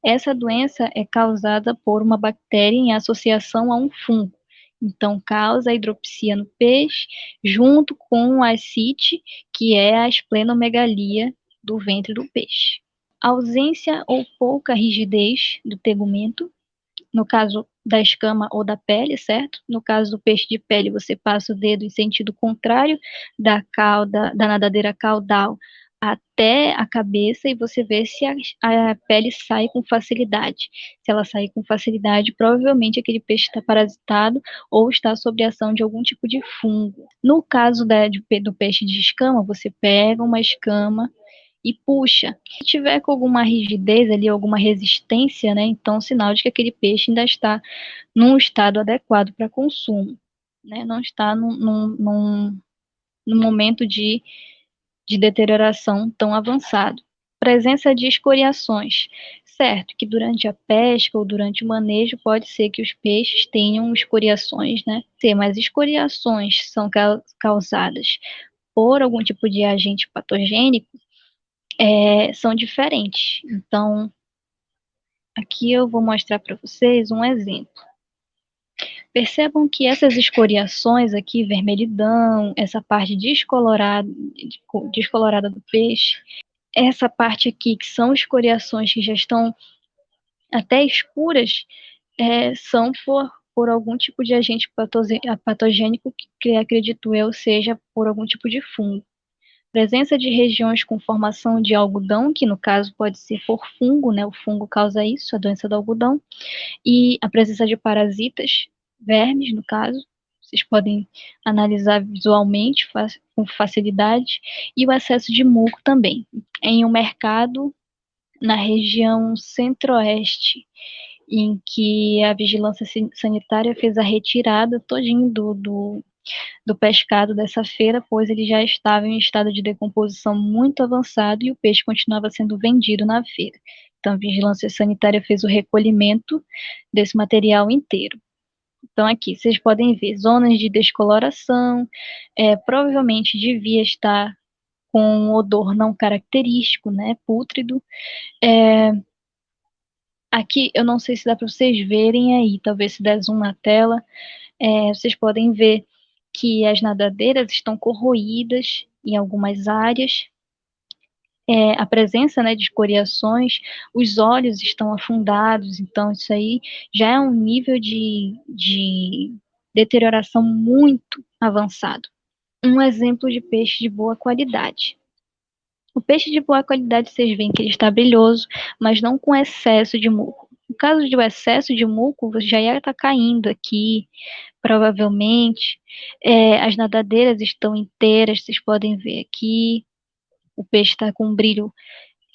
Essa doença é causada por uma bactéria em associação a um fungo. Então, causa a hidropsia no peixe, junto com a ascite, que é a esplenomegalia do ventre do peixe. Ausência ou pouca rigidez do tegumento, no caso da escama ou da pele, certo? No caso do peixe de pele, você passa o dedo em sentido contrário da cauda, da nadadeira caudal até a cabeça e você vê se a pele sai com facilidade. Se ela sair com facilidade, provavelmente aquele peixe está parasitado ou está sob a ação de algum tipo de fungo. No caso do peixe de escama, você pega uma escama e puxa. Se tiver com alguma rigidez ali, alguma resistência, né, então sinal de que aquele peixe ainda está num estado adequado para consumo, né, não está num momento de deterioração tão avançado. Presença de escoriações. Certo que durante a pesca ou durante o manejo pode ser que os peixes tenham escoriações, né? Mas escoriações são causadas por algum tipo de agente patogênico, são diferentes. Então, aqui eu vou mostrar para vocês um exemplo. Percebam que essas escoriações aqui, vermelhidão, essa parte descolorada do peixe, essa parte aqui, que são escoriações que já estão até escuras, são por algum tipo de agente patogênico, que acredito eu seja por algum tipo de fungo. Presença de regiões com formação de algodão, que no caso pode ser por fungo, né? O fungo causa isso, a doença do algodão, e a presença de parasitas, vermes no caso, vocês podem analisar visualmente com facilidade, e o excesso de muco também. Em um mercado na região centro-oeste, em que a vigilância sanitária fez a retirada todinho do pescado dessa feira, pois ele já estava em estado de decomposição muito avançado e o peixe continuava sendo vendido na feira. Então, a vigilância sanitária fez o recolhimento desse material inteiro. Então, aqui, vocês podem ver zonas de descoloração, provavelmente devia estar com um odor não característico, né, pútrido. Aqui, eu não sei se dá para vocês verem aí, talvez se der zoom na tela, vocês podem ver que as nadadeiras estão corroídas em algumas áreas, a presença, né, de escoriações, os olhos estão afundados, então isso aí já é um nível de deterioração muito avançado. Um exemplo de peixe de boa qualidade. O peixe de boa qualidade, vocês veem que ele está brilhoso, mas não com excesso de muco. No caso de excesso de muco, já ia estar caindo aqui, provavelmente. As nadadeiras estão inteiras, vocês podem ver aqui. O peixe está com um brilho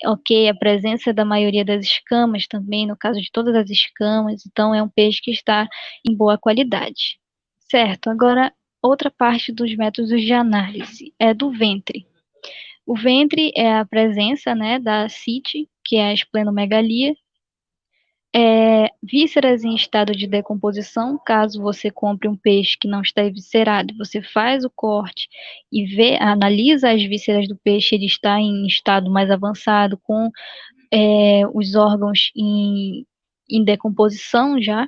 ok, a presença da maioria das escamas também, no caso de todas as escamas, então é um peixe que está em boa qualidade. Certo, agora outra parte dos métodos de análise é do ventre. O ventre é a presença, né, da ascite, que é a esplenomegalia, Vísceras em estado de decomposição, caso você compre um peixe que não está eviscerado, você faz o corte e analisa as vísceras do peixe, ele está em estado mais avançado, com os órgãos em decomposição já.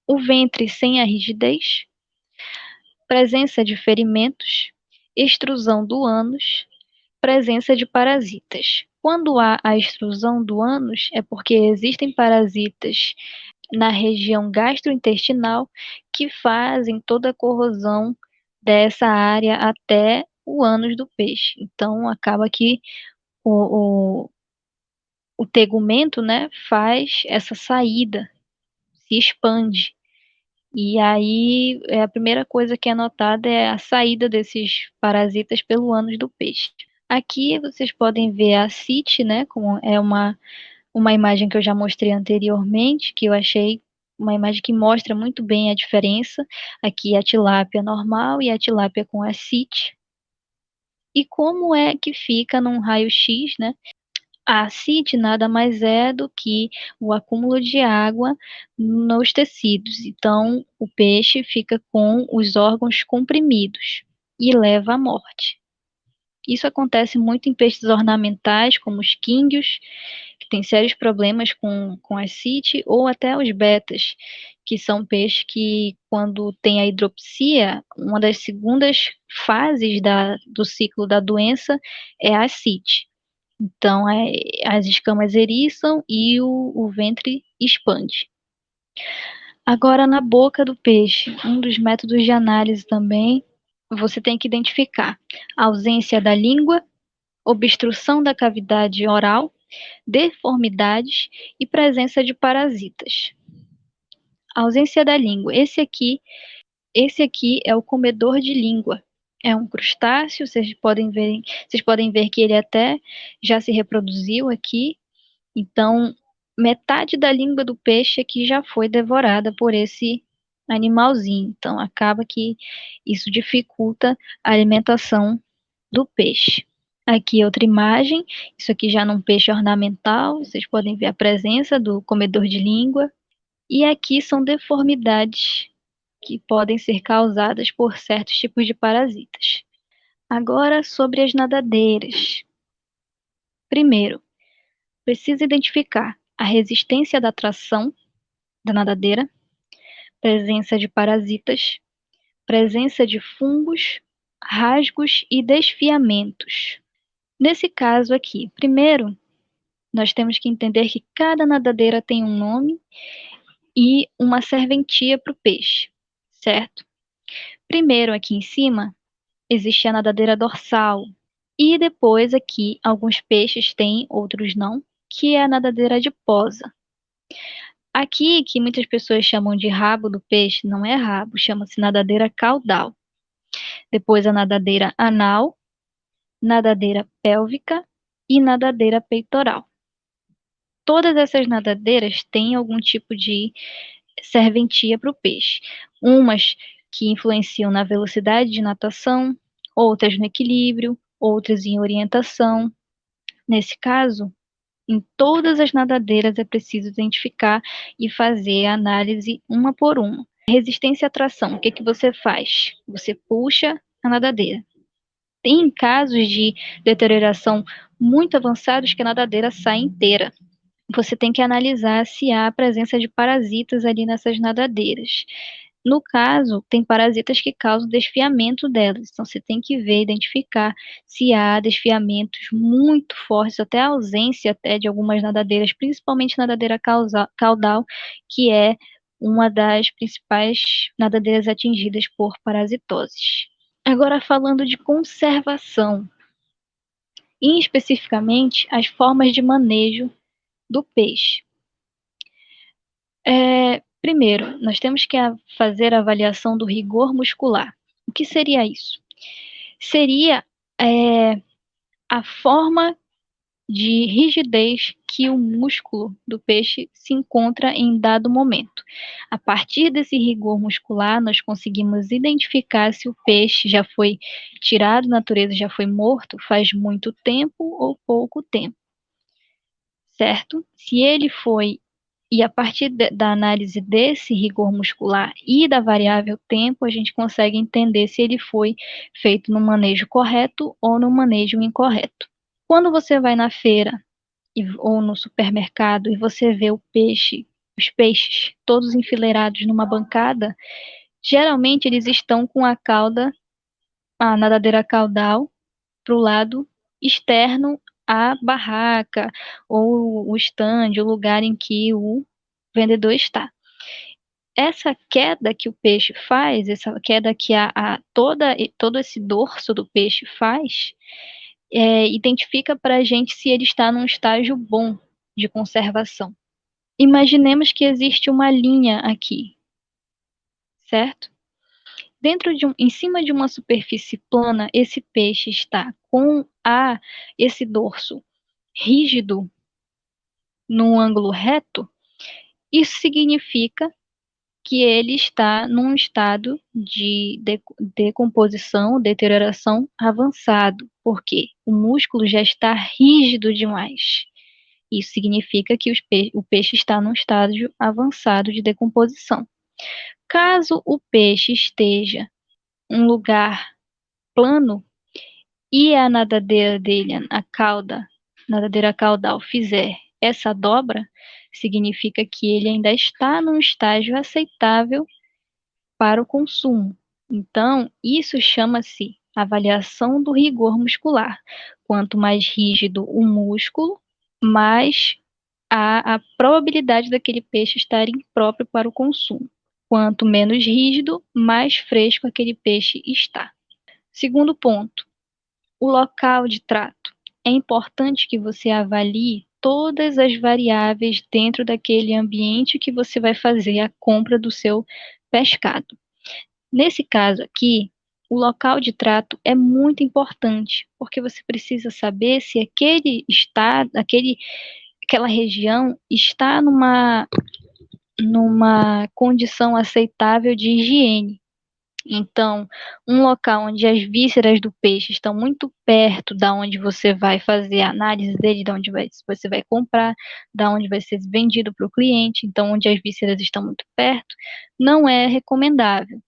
O ventre sem a rigidez, presença de ferimentos, extrusão do ânus, presença de parasitas. Quando há a extrusão do ânus, é porque existem parasitas na região gastrointestinal que fazem toda a corrosão dessa área até o ânus do peixe. Então, acaba que o tegumento, né, faz essa saída, se expande. E aí, a primeira coisa que é notada é a saída desses parasitas pelo ânus do peixe. Aqui vocês podem ver a CIT, né, como é uma imagem que eu já mostrei anteriormente, que eu achei uma imagem que mostra muito bem a diferença. Aqui a tilápia normal e a tilápia com a CIT. E como é que fica num raio-x, né? A CIT nada mais é do que o acúmulo de água nos tecidos. Então, o peixe fica com os órgãos comprimidos e leva à morte. Isso acontece muito em peixes ornamentais, como os quínguios, que têm sérios problemas com a CIT, ou até os betas, que são peixes que, quando tem a hidropsia, uma das segundas fases do ciclo da doença é a CIT. Então, as escamas eriçam e o ventre expande. Agora, na boca do peixe, um dos métodos de análise também, você tem que identificar a ausência da língua, obstrução da cavidade oral, deformidades e presença de parasitas. A ausência da língua. Esse aqui é o comedor de língua. É um crustáceo, vocês podem ver que ele até já se reproduziu aqui. Então, metade da língua do peixe aqui já foi devorada por esse animalzinho. Então, acaba que isso dificulta a alimentação do peixe. Aqui outra imagem, isso aqui já num peixe ornamental, vocês podem ver a presença do comedor de língua. E aqui são deformidades que podem ser causadas por certos tipos de parasitas. Agora, sobre as nadadeiras. Primeiro, precisa identificar a resistência da tração da nadadeira, presença de parasitas, presença de fungos, rasgos e desfiamentos. Nesse caso aqui, primeiro, nós temos que entender que cada nadadeira tem um nome e uma serventia para o peixe, certo? Primeiro, aqui em cima, existe a nadadeira dorsal. E depois aqui, alguns peixes têm, outros não, que é a nadadeira adiposa. Aqui, que muitas pessoas chamam de rabo do peixe, não é rabo, chama-se nadadeira caudal. Depois a nadadeira anal, nadadeira pélvica e nadadeira peitoral. Todas essas nadadeiras têm algum tipo de serventia para o peixe. Umas que influenciam na velocidade de natação, outras no equilíbrio, outras em orientação. Nesse caso, em todas as nadadeiras é preciso identificar e fazer a análise uma por uma. Resistência à tração, o que que você faz? Você puxa a nadadeira. Tem casos de deterioração muito avançados que a nadadeira sai inteira. Você tem que analisar se há a presença de parasitas ali nessas nadadeiras. No caso, tem parasitas que causam desfiamento delas, então você tem que ver, identificar se há desfiamentos muito fortes, até a ausência até de algumas nadadeiras, principalmente nadadeira caudal, que é uma das principais nadadeiras atingidas por parasitoses. Agora falando de conservação, e especificamente as formas de manejo do peixe. Primeiro, nós temos que fazer a avaliação do rigor muscular. O que seria isso? Seria a forma de rigidez que o músculo do peixe se encontra em dado momento. A partir desse rigor muscular, nós conseguimos identificar se o peixe já foi tirado da natureza, já foi morto faz muito tempo ou pouco tempo. certo? Se ele foi, e a partir da análise desse rigor muscular e da variável tempo, a gente consegue entender se ele foi feito no manejo correto ou no manejo incorreto. Quando você vai na feira ou no supermercado e você vê os peixes todos enfileirados numa bancada, geralmente eles estão com a nadadeira caudal para o lado externo à barraca ou o stand, o lugar em que o vendedor está. Essa queda que o peixe faz, essa queda que todo esse dorso do peixe faz, identifica para a gente se ele está num estágio bom de conservação. Imaginemos que existe uma linha aqui, certo? Em cima de uma superfície plana, esse peixe está com esse dorso rígido num ângulo reto. Isso significa que ele está num estado de decomposição, deterioração avançado, porque o músculo já está rígido demais. Isso significa que o peixe está num estágio avançado de decomposição. Caso o peixe esteja em um lugar plano e a nadadeira dele, nadadeira caudal, fizer essa dobra, significa que ele ainda está num estágio aceitável para o consumo. Então, isso chama-se avaliação do rigor muscular. Quanto mais rígido o músculo, mais a probabilidade daquele peixe estar impróprio para o consumo. Quanto menos rígido, mais fresco aquele peixe está. Segundo ponto, o local de trato. É importante que você avalie todas as variáveis dentro daquele ambiente que você vai fazer a compra do seu pescado. Nesse caso aqui, o local de trato é muito importante, porque você precisa saber se aquele estado, aquela região está numa condição aceitável de higiene. Então, um local onde as vísceras do peixe estão muito perto da onde você vai fazer a análise dele, de onde você vai comprar, da onde vai ser vendido para o cliente, então onde as vísceras estão muito perto, não é recomendável.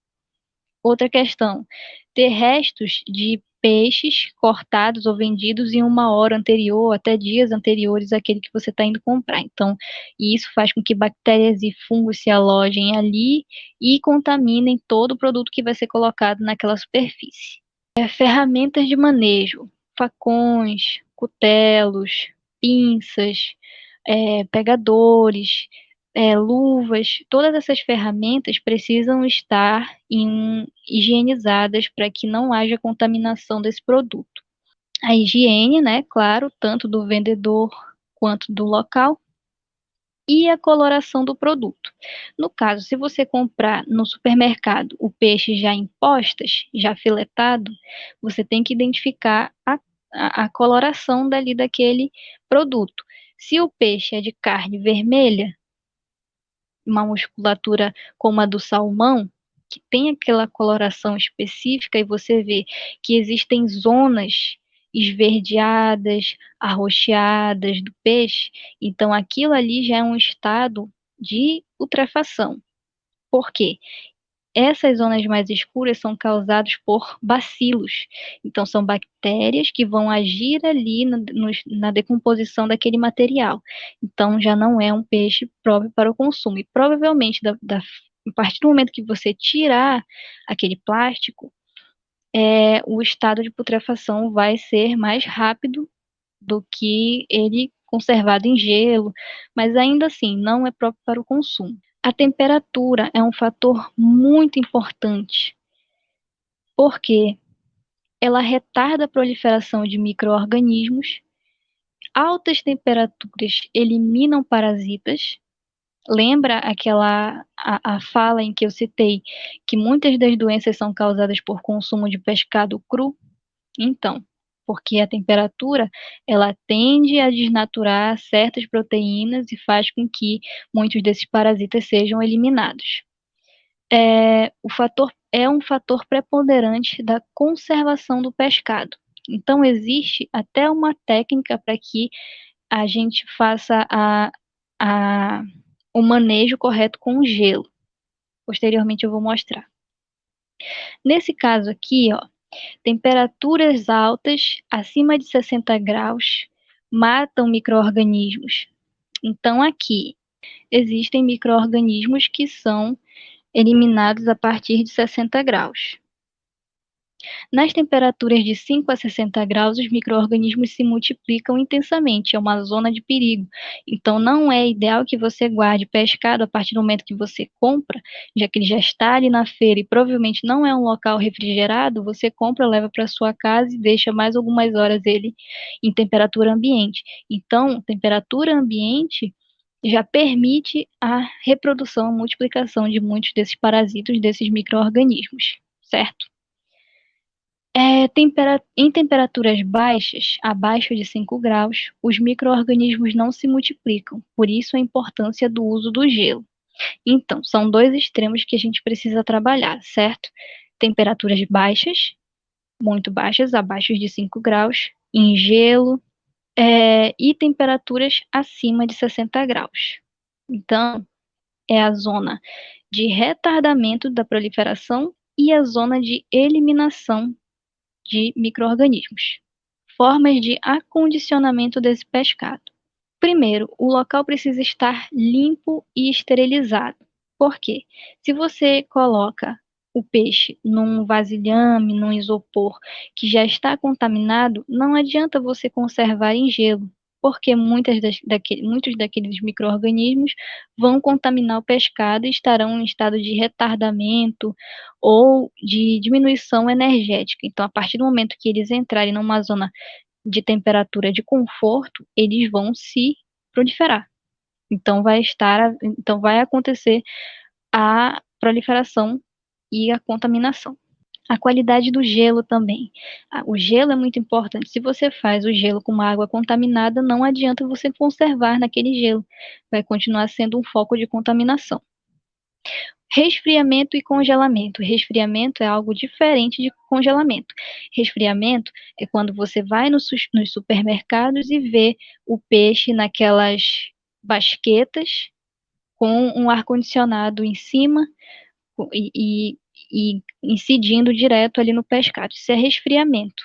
Outra questão, ter restos de peixes cortados ou vendidos em uma hora anterior, até dias anteriores àquele que você está indo comprar. Então, isso faz com que bactérias e fungos se alojem ali e contaminem todo o produto que vai ser colocado naquela superfície. Ferramentas de manejo, facões, cutelos, pinças, pegadores, luvas, todas essas ferramentas precisam estar higienizadas para que não haja contaminação desse produto. A higiene, né, claro, tanto do vendedor quanto do local, e a coloração do produto. No caso, se você comprar no supermercado o peixe já em postas, já filetado, você tem que identificar a coloração daquele produto. Se o peixe é de carne vermelha, uma musculatura como a do salmão, que tem aquela coloração específica, e você vê que existem zonas esverdeadas, arroxeadas do peixe, então aquilo ali já é um estado de putrefação. Por quê? Essas zonas mais escuras são causadas por bacilos. Então, são bactérias que vão agir ali na decomposição daquele material. Então, já não é um peixe próprio para o consumo. E provavelmente, a partir do momento que você tirar aquele plástico, o estado de putrefação vai ser mais rápido do que ele conservado em gelo, mas ainda assim, não é próprio para o consumo. A temperatura é um fator muito importante, porque ela retarda a proliferação de micro-organismos, altas temperaturas eliminam parasitas. Lembra a fala em que eu citei que muitas das doenças são causadas por consumo de pescado cru? Então, porque a temperatura, ela tende a desnaturar certas proteínas e faz com que muitos desses parasitas sejam eliminados. É um fator preponderante da conservação do pescado. Então, existe até uma técnica para que a gente faça o manejo correto com o gelo. Posteriormente eu vou mostrar. Nesse caso aqui, ó, temperaturas altas, acima de 60 graus, matam micro-organismos. Então, aqui, existem micro-organismos que são eliminados a partir de 60 graus. Nas temperaturas de 5 a 60 graus, os micro-organismos se multiplicam intensamente, é uma zona de perigo. Então, não é ideal que você guarde pescado a partir do momento que você compra, já que ele já está ali na feira e provavelmente não é um local refrigerado, você compra, leva para sua casa e deixa mais algumas horas ele em temperatura ambiente. Então, temperatura ambiente já permite a reprodução, a multiplicação de muitos desses parasitos, desses micro-organismos, certo? Em temperaturas baixas, abaixo de 5 graus, os micro-organismos não se multiplicam, por isso a importância do uso do gelo. Então, são dois extremos que a gente precisa trabalhar, certo? Temperaturas baixas, muito baixas, abaixo de 5 graus, em gelo, e temperaturas acima de 60 graus. Então, é a zona de retardamento da proliferação e a zona de eliminação de micro-organismos. Formas de acondicionamento desse pescado. Primeiro, o local precisa estar limpo e esterilizado. Por quê? Se você coloca o peixe num vasilhame, num isopor que já está contaminado, não adianta você conservar em gelo, porque muitos daqueles micro-organismos vão contaminar o pescado e estarão em estado de retardamento ou de diminuição energética. Então, a partir do momento que eles entrarem numa zona de temperatura de conforto, eles vão se proliferar. Então vai acontecer a proliferação e a contaminação. A qualidade do gelo também. O gelo é muito importante. Se você faz o gelo com uma água contaminada, não adianta você conservar naquele gelo. Vai continuar sendo um foco de contaminação. Resfriamento e congelamento. Resfriamento é algo diferente de congelamento. Resfriamento é quando você vai nos supermercados e vê o peixe naquelas basquetas com um ar-condicionado em cima e incidindo direto ali no pescado. Isso é resfriamento.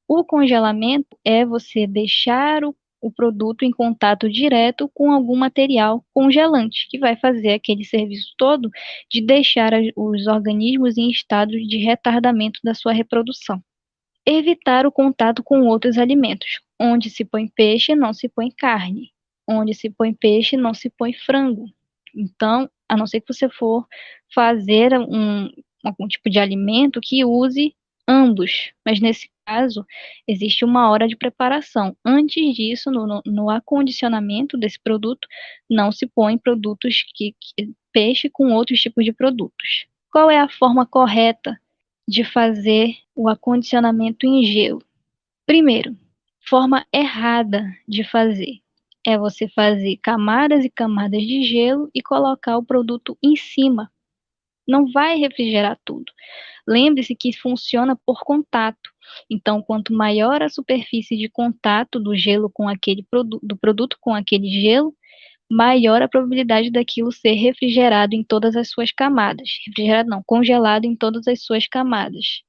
O congelamento é você deixar o produto em contato direto com algum material congelante, que vai fazer aquele serviço todo de deixar os organismos em estado de retardamento da sua reprodução. Evitar o contato com outros alimentos. Onde se põe peixe, não se põe carne. Onde se põe peixe, não se põe frango. Então, a não ser que você for fazer algum tipo de alimento que use ambos, mas nesse caso, existe uma hora de preparação. Antes disso, no acondicionamento desse produto, não se põe produtos peixe com outros tipos de produtos. Qual é a forma correta de fazer o acondicionamento em gelo? Primeiro, forma errada de fazer é você fazer camadas e camadas de gelo e colocar o produto em cima. Não vai refrigerar tudo. Lembre-se que funciona por contato. Então, quanto maior a superfície de contato do gelo com do produto com aquele gelo, maior a probabilidade daquilo ser refrigerado em todas as suas camadas. Refrigerado não, congelado em todas as suas camadas.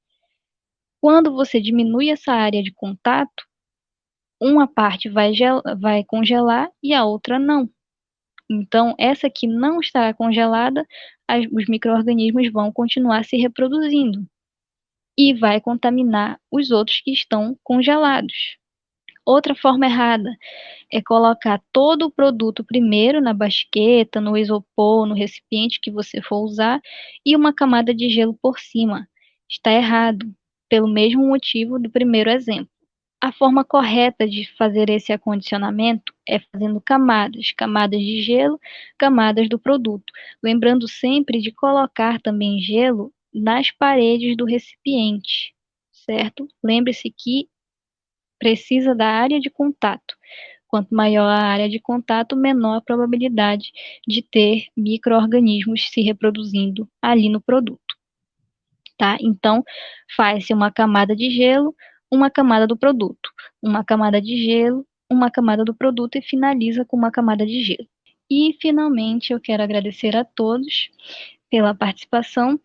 Quando você diminui essa área de contato, uma parte vai congelar e a outra não. Então, essa que não está congelada, os micro-organismos vão continuar se reproduzindo e vai contaminar os outros que estão congelados. Outra forma errada é colocar todo o produto primeiro na basqueta, no isopor, no recipiente que você for usar e uma camada de gelo por cima. Está errado, pelo mesmo motivo do primeiro exemplo. A forma correta de fazer esse acondicionamento é fazendo camadas de gelo, camadas do produto. Lembrando sempre de colocar também gelo nas paredes do recipiente, certo? Lembre-se que precisa da área de contato. Quanto maior a área de contato, menor a probabilidade de ter micro-organismos se reproduzindo ali no produto. Tá? Então, faz-se uma camada de gelo, uma camada do produto, uma camada de gelo, uma camada do produto e finaliza com uma camada de gelo. E, finalmente, eu quero agradecer a todos pela participação.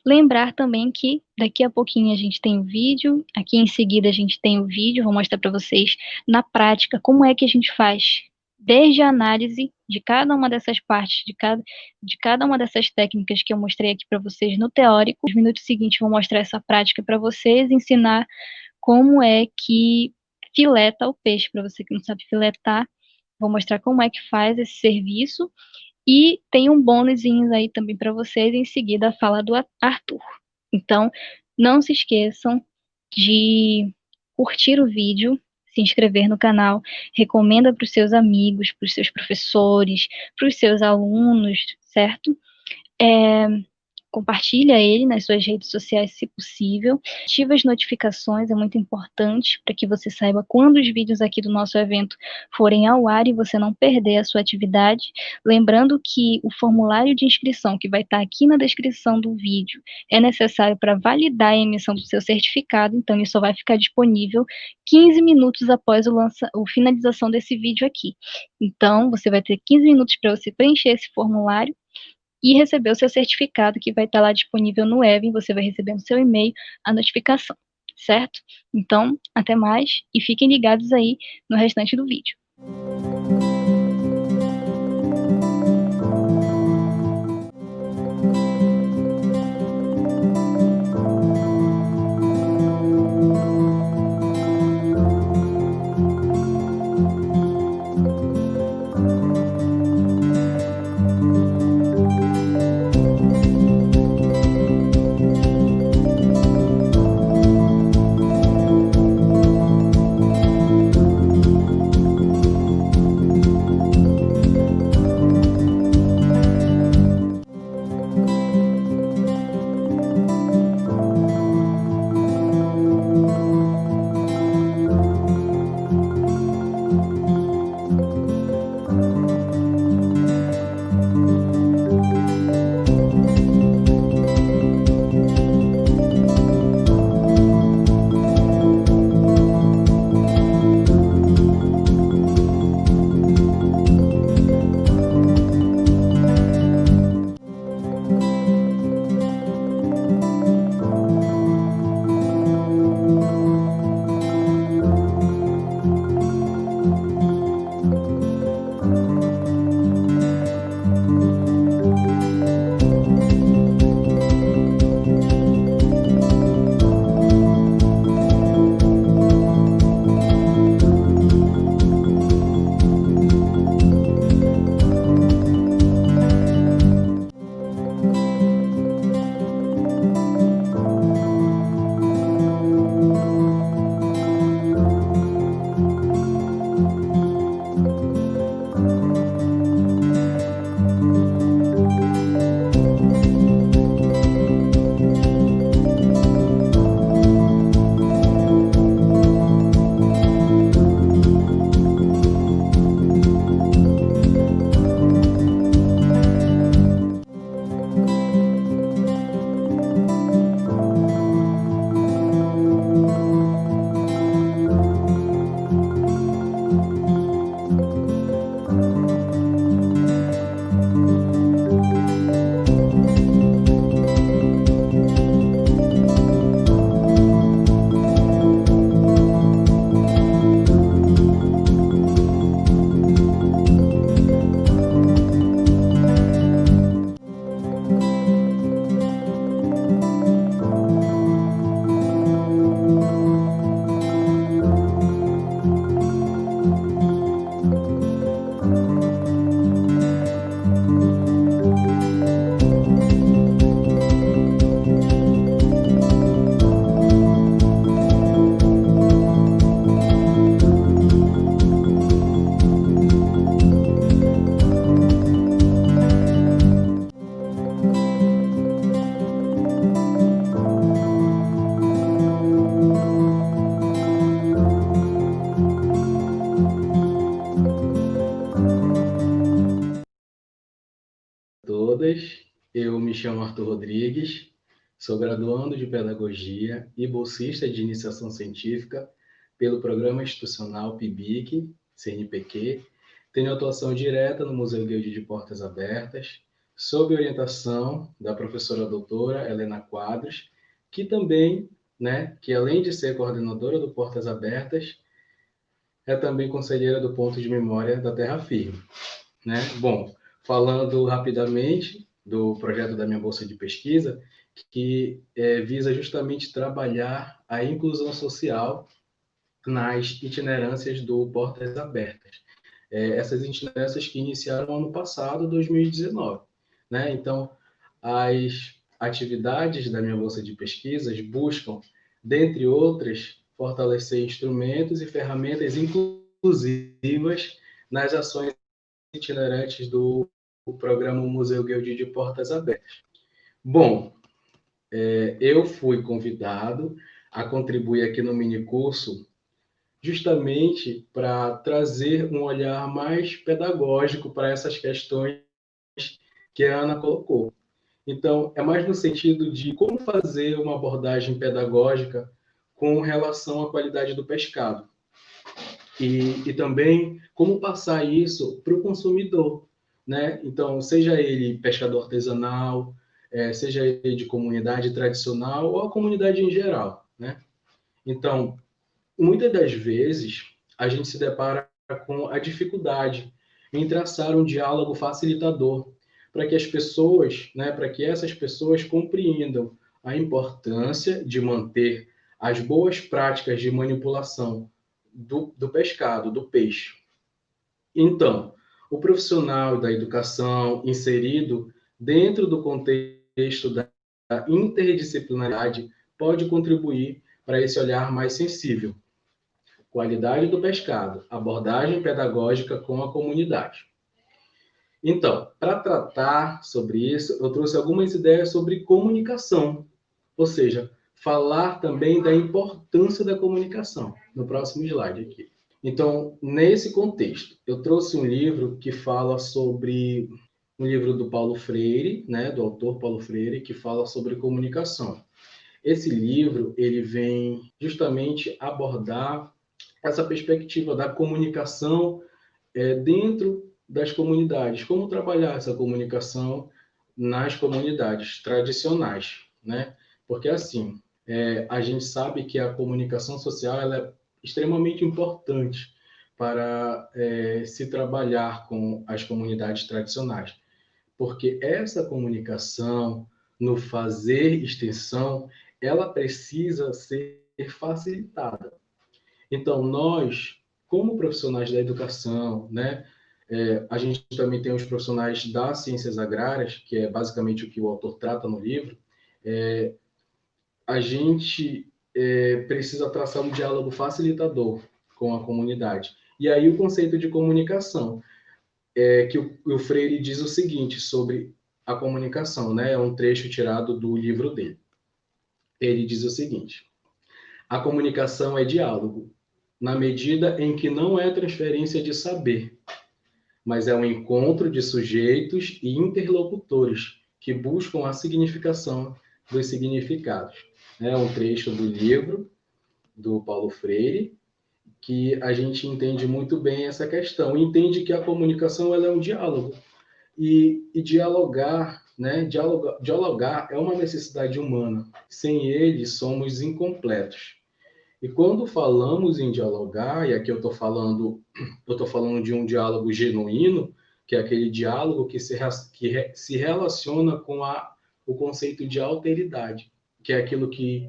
Lembrar também que daqui a pouquinho a gente tem o vídeo, aqui em seguida a gente tem o vídeo, vou mostrar para vocês na prática como é que a gente faz desde a análise de cada uma dessas partes, de cada uma dessas técnicas que eu mostrei aqui para vocês no teórico. Nos minutos seguintes vou mostrar essa prática para vocês, ensinar como é que fileta o peixe, para você que não sabe filetar, vou mostrar como é que faz esse serviço. E tem um bônusinho aí também para vocês, em seguida a fala do Arthur. Então, não se esqueçam de curtir o vídeo, se inscrever no canal, recomenda para os seus amigos, para os seus professores, para os seus alunos, certo? Compartilha ele nas suas redes sociais, se possível. Ativa as notificações, é muito importante para que você saiba quando os vídeos aqui do nosso evento forem ao ar e você não perder a sua atividade. Lembrando que o formulário de inscrição, que vai estar aqui na descrição do vídeo, é necessário para validar a emissão do seu certificado, então ele só vai ficar disponível 15 minutos após a finalização desse vídeo aqui. Então, você vai ter 15 minutos para você preencher esse formulário e receber o seu certificado, que vai estar lá disponível no Even, você vai receber no seu e-mail a notificação, certo? Então, até mais e fiquem ligados aí no restante do vídeo. Todas, eu me chamo Arthur Rodrigues, sou graduando de Pedagogia e bolsista de Iniciação Científica pelo Programa Institucional PIBIC CNPq. Tenho atuação direta no Museu Guild de Portas Abertas, sob orientação da professora doutora Helena Quadros, que também, que além de ser coordenadora do Portas Abertas, é também conselheira do Ponto de Memória da Terra Firme. Bom, falando rapidamente do projeto da minha bolsa de pesquisa, que visa justamente trabalhar a inclusão social nas itinerâncias do Portas Abertas. Essas itinerâncias que iniciaram ano passado, 2019. Então, as atividades da minha bolsa de pesquisas buscam, dentre outras, fortalecer instrumentos e ferramentas inclusivas nas ações itinerantes do programa Museu Guild de Portas Abertas. Bom, eu fui convidado a contribuir aqui no minicurso justamente para trazer um olhar mais pedagógico para essas questões que a Ana colocou. Então, é mais no sentido de como fazer uma abordagem pedagógica com relação à qualidade do pescado. E também como passar isso para o consumidor. Então, seja ele pescador artesanal, seja ele de comunidade tradicional ou a comunidade em geral. Então, muitas das vezes, a gente se depara com a dificuldade em traçar um diálogo facilitador para que as pessoas, para que essas pessoas compreendam a importância de manter as boas práticas de manipulação do pescado, do peixe. Então, o profissional da educação inserido dentro do contexto da interdisciplinaridade pode contribuir para esse olhar mais sensível. Qualidade do pescado, abordagem pedagógica com a comunidade. Então, para tratar sobre isso, eu trouxe algumas ideias sobre comunicação, ou seja, falar também da importância da comunicação, no próximo slide aqui. Então, nesse contexto, eu trouxe um livro que fala sobre um livro do Paulo Freire, do autor Paulo Freire, que fala sobre comunicação. Esse livro, ele vem justamente abordar essa perspectiva da comunicação dentro das comunidades, como trabalhar essa comunicação nas comunidades tradicionais, Porque, assim, a gente sabe que a comunicação social ela é extremamente importante para se trabalhar com as comunidades tradicionais, porque essa comunicação, no fazer extensão, ela precisa ser facilitada. Então, nós, como profissionais da educação, a gente também tem os profissionais das ciências agrárias, que é basicamente o que o autor trata no livro, a gente precisa traçar um diálogo facilitador com a comunidade. E aí o conceito de comunicação, que o Freire diz o seguinte sobre a comunicação, é um trecho tirado do livro dele. Ele diz o seguinte: a comunicação é diálogo, na medida em que não é transferência de saber, mas é um encontro de sujeitos e interlocutores que buscam a significação dos significados. É um trecho do livro do Paulo Freire, que a gente entende muito bem essa questão, entende que a comunicação ela é um diálogo. E dialogar, dialogar é uma necessidade humana. Sem ele, somos incompletos. E quando falamos em dialogar, e aqui eu estou falando de um diálogo genuíno, que é aquele diálogo que se relaciona com o conceito de alteridade, que é aquilo que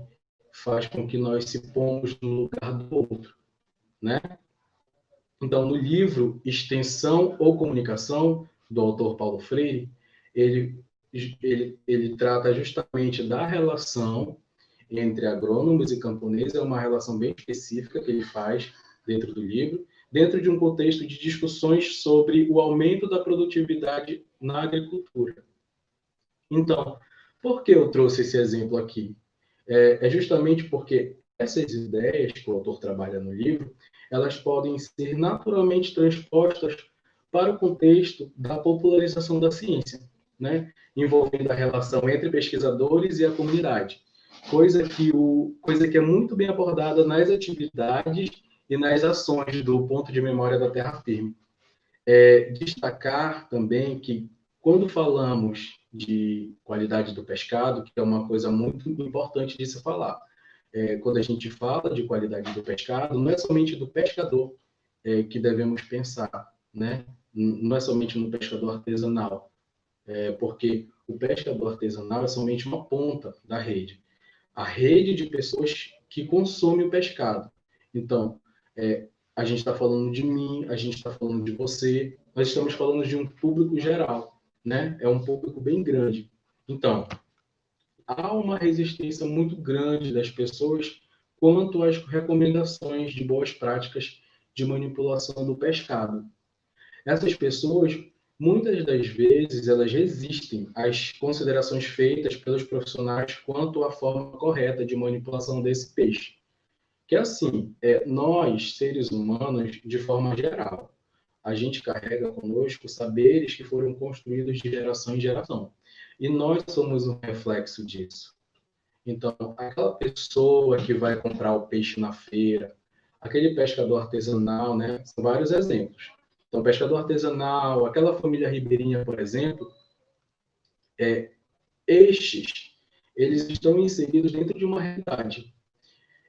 faz com que nós se pomos no lugar do outro, Então, no livro Extensão ou Comunicação, do autor Paulo Freire, ele trata justamente da relação entre agrônomos e camponeses, é uma relação bem específica que ele faz dentro do livro, dentro de um contexto de discussões sobre o aumento da produtividade na agricultura. Então, por que eu trouxe esse exemplo aqui? É justamente porque essas ideias que o autor trabalha no livro, elas podem ser naturalmente transpostas para o contexto da popularização da ciência, envolvendo a relação entre pesquisadores e a comunidade, coisa que é muito bem abordada nas atividades e nas ações do ponto de memória da terra firme. Destacar também que, quando falamos de qualidade do pescado, que é uma coisa muito importante de se falar, quando a gente fala de qualidade do pescado, não é somente do pescador que devemos pensar, né? Não é somente no pescador artesanal, porque o pescador artesanal é somente uma ponta da rede. A rede de pessoas que consomem o pescado. Então, a gente está falando de mim, a gente está falando de você, nós estamos falando de um público geral, né? É um público bem grande. Então, há uma resistência muito grande das pessoas quanto às recomendações de boas práticas de manipulação do pescado. Essas pessoas, muitas das vezes, elas resistem às considerações feitas pelos profissionais quanto à forma correta de manipulação desse peixe. Que assim, nós, seres humanos, de forma geral, a gente carrega conosco saberes que foram construídos de geração em geração. E nós somos um reflexo disso. Então, aquela pessoa que vai comprar o peixe na feira, aquele pescador artesanal, né? São vários exemplos. Então, pescador artesanal, aquela família ribeirinha, por exemplo, eles estão inseridos dentro de uma realidade.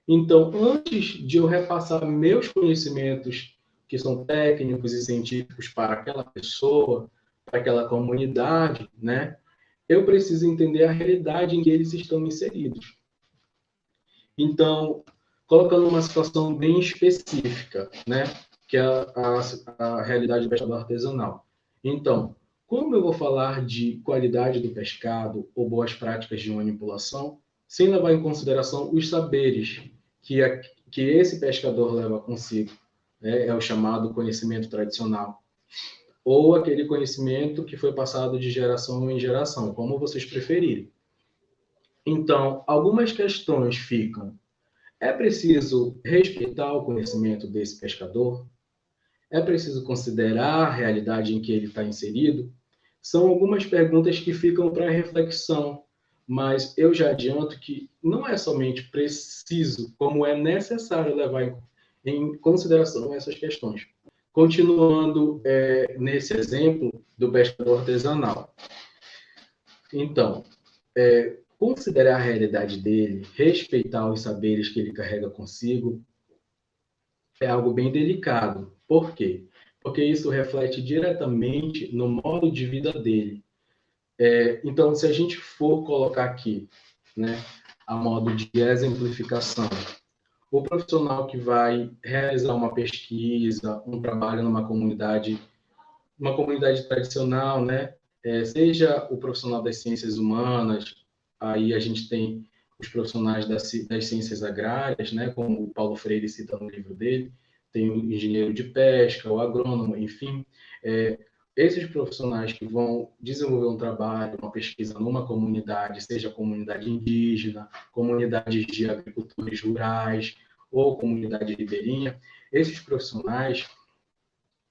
Então, antes de eu repassar meus conhecimentos, que são técnicos e científicos para aquela pessoa, para aquela comunidade, né? Eu preciso entender a realidade em que eles estão inseridos. Então, colocando uma situação bem específica, né? Que é a realidade do pescador artesanal. Então, como eu vou falar de qualidade do pescado ou boas práticas de manipulação, sem levar em consideração os saberes que esse pescador leva consigo, né? É o chamado conhecimento tradicional, ou aquele conhecimento que foi passado de geração em geração, como vocês preferirem. Então, algumas questões ficam: é preciso respeitar o conhecimento desse pescador? É preciso considerar a realidade em que ele está inserido? São algumas perguntas que ficam para reflexão, mas eu já adianto que não é somente preciso, como é necessário levar em consideração essas questões. Continuando nesse exemplo do pescador artesanal. Então, considerar a realidade dele, respeitar os saberes que ele carrega consigo, é algo bem delicado. Por quê? Porque isso reflete diretamente no modo de vida dele. Então, se a gente for colocar aqui, né, a modo de exemplificação, o profissional que vai realizar uma pesquisa, um trabalho numa comunidade tradicional, né, seja o profissional das ciências humanas, aí a gente tem os profissionais das ciências agrárias, né, como o Paulo Freire cita no livro dele, tem o engenheiro de pesca, o agrônomo, enfim, esses profissionais que vão desenvolver um trabalho, uma pesquisa numa comunidade, seja comunidade indígena, comunidades de agricultores rurais ou comunidade ribeirinha, esses profissionais,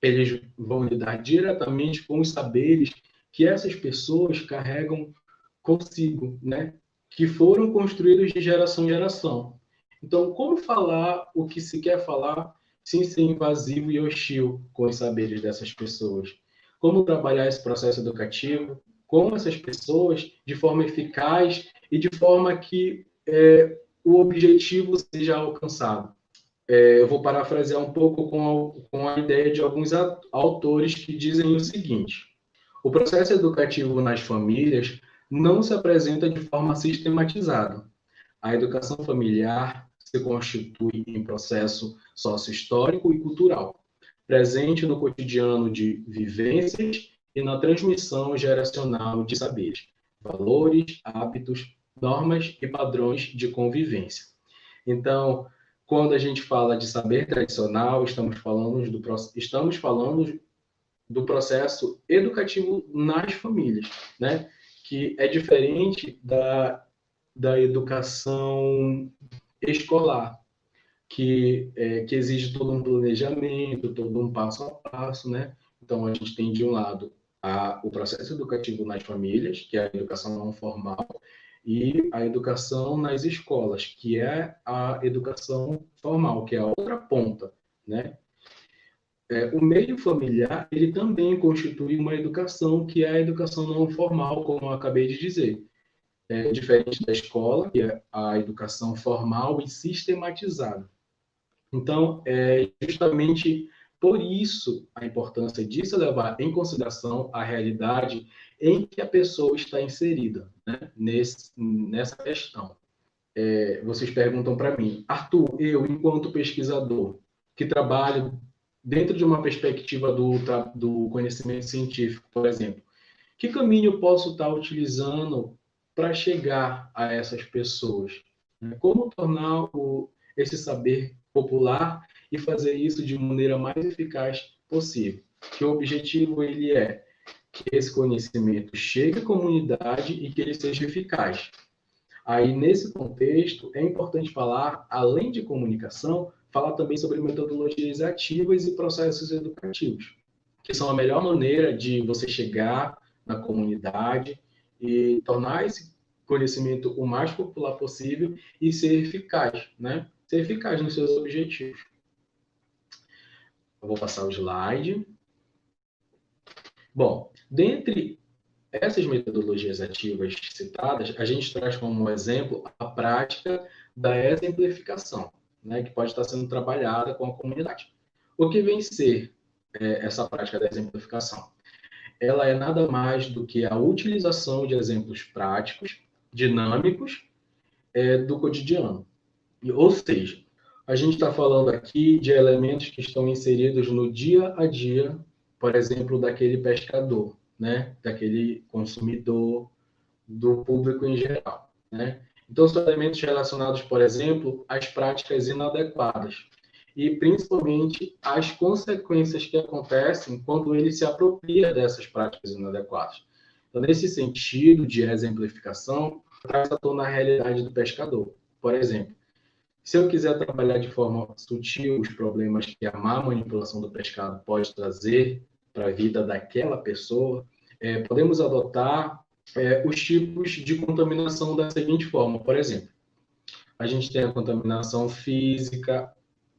eles vão lidar diretamente com os saberes que essas pessoas carregam consigo, né? Que foram construídos de geração em geração. Então, como falar o que se quer falar sem ser invasivo e hostil com os saberes dessas pessoas? Como trabalhar esse processo educativo com essas pessoas de forma eficaz e de forma que o objetivo seja alcançado? Eu vou parafrasear um pouco com a ideia de alguns autores que dizem o seguinte: o processo educativo nas famílias não se apresenta de forma sistematizada. A educação familiar se constitui em processo sócio-histórico e cultural, presente no cotidiano de vivências e na transmissão geracional de saberes, valores, hábitos, normas e padrões de convivência. Então, quando a gente fala de saber tradicional, estamos falando do processo educativo nas famílias, né? Que é diferente da educação escolar, que exige todo um planejamento, todo um passo a passo, né? Então, a gente tem, de um lado, o processo educativo nas famílias, que é a educação não formal, e a educação nas escolas, que é a educação formal, que é a outra ponta, né? O meio familiar, ele também constitui uma educação que é a educação não formal, como eu acabei de dizer. Diferente da escola, que é a educação formal e sistematizada. Então, é justamente por isso a importância disso levar em consideração a realidade em que a pessoa está inserida, né? Nessa questão. Vocês perguntam para mim, Arthur, eu, enquanto pesquisador, que trabalho dentro de uma perspectiva do conhecimento científico, por exemplo, que caminho eu posso estar utilizando para chegar a essas pessoas? Como tornar esse saber popular e fazer isso de maneira mais eficaz possível? Que o objetivo ele é que esse conhecimento chegue à comunidade e que ele seja eficaz. Aí, nesse contexto, é importante falar, além de comunicação, falar também sobre metodologias ativas e processos educativos, que são a melhor maneira de você chegar na comunidade e tornar esse conhecimento o mais popular possível e ser eficaz, né? Ser eficaz nos seus objetivos. Eu vou passar o slide. Bom, dentre essas metodologias ativas citadas, a gente traz como exemplo a prática da exemplificação, né, que pode estar sendo trabalhada com a comunidade. O que vem ser essa prática da exemplificação? Ela é nada mais do que a utilização de exemplos práticos, dinâmicos, do cotidiano. Ou seja, a gente está falando aqui de elementos que estão inseridos no dia a dia, por exemplo, daquele pescador, né? Daquele consumidor, do público em geral, né? Então, são elementos relacionados, por exemplo, às práticas inadequadas e, principalmente, às consequências que acontecem quando ele se apropria dessas práticas inadequadas. Então, nesse sentido de exemplificação, traz à tona a realidade do pescador. Por exemplo, se eu quiser trabalhar de forma sutil os problemas que a má manipulação do pescado pode trazer para a vida daquela pessoa, podemos adotar os tipos de contaminação da seguinte forma. Por exemplo, a gente tem a contaminação física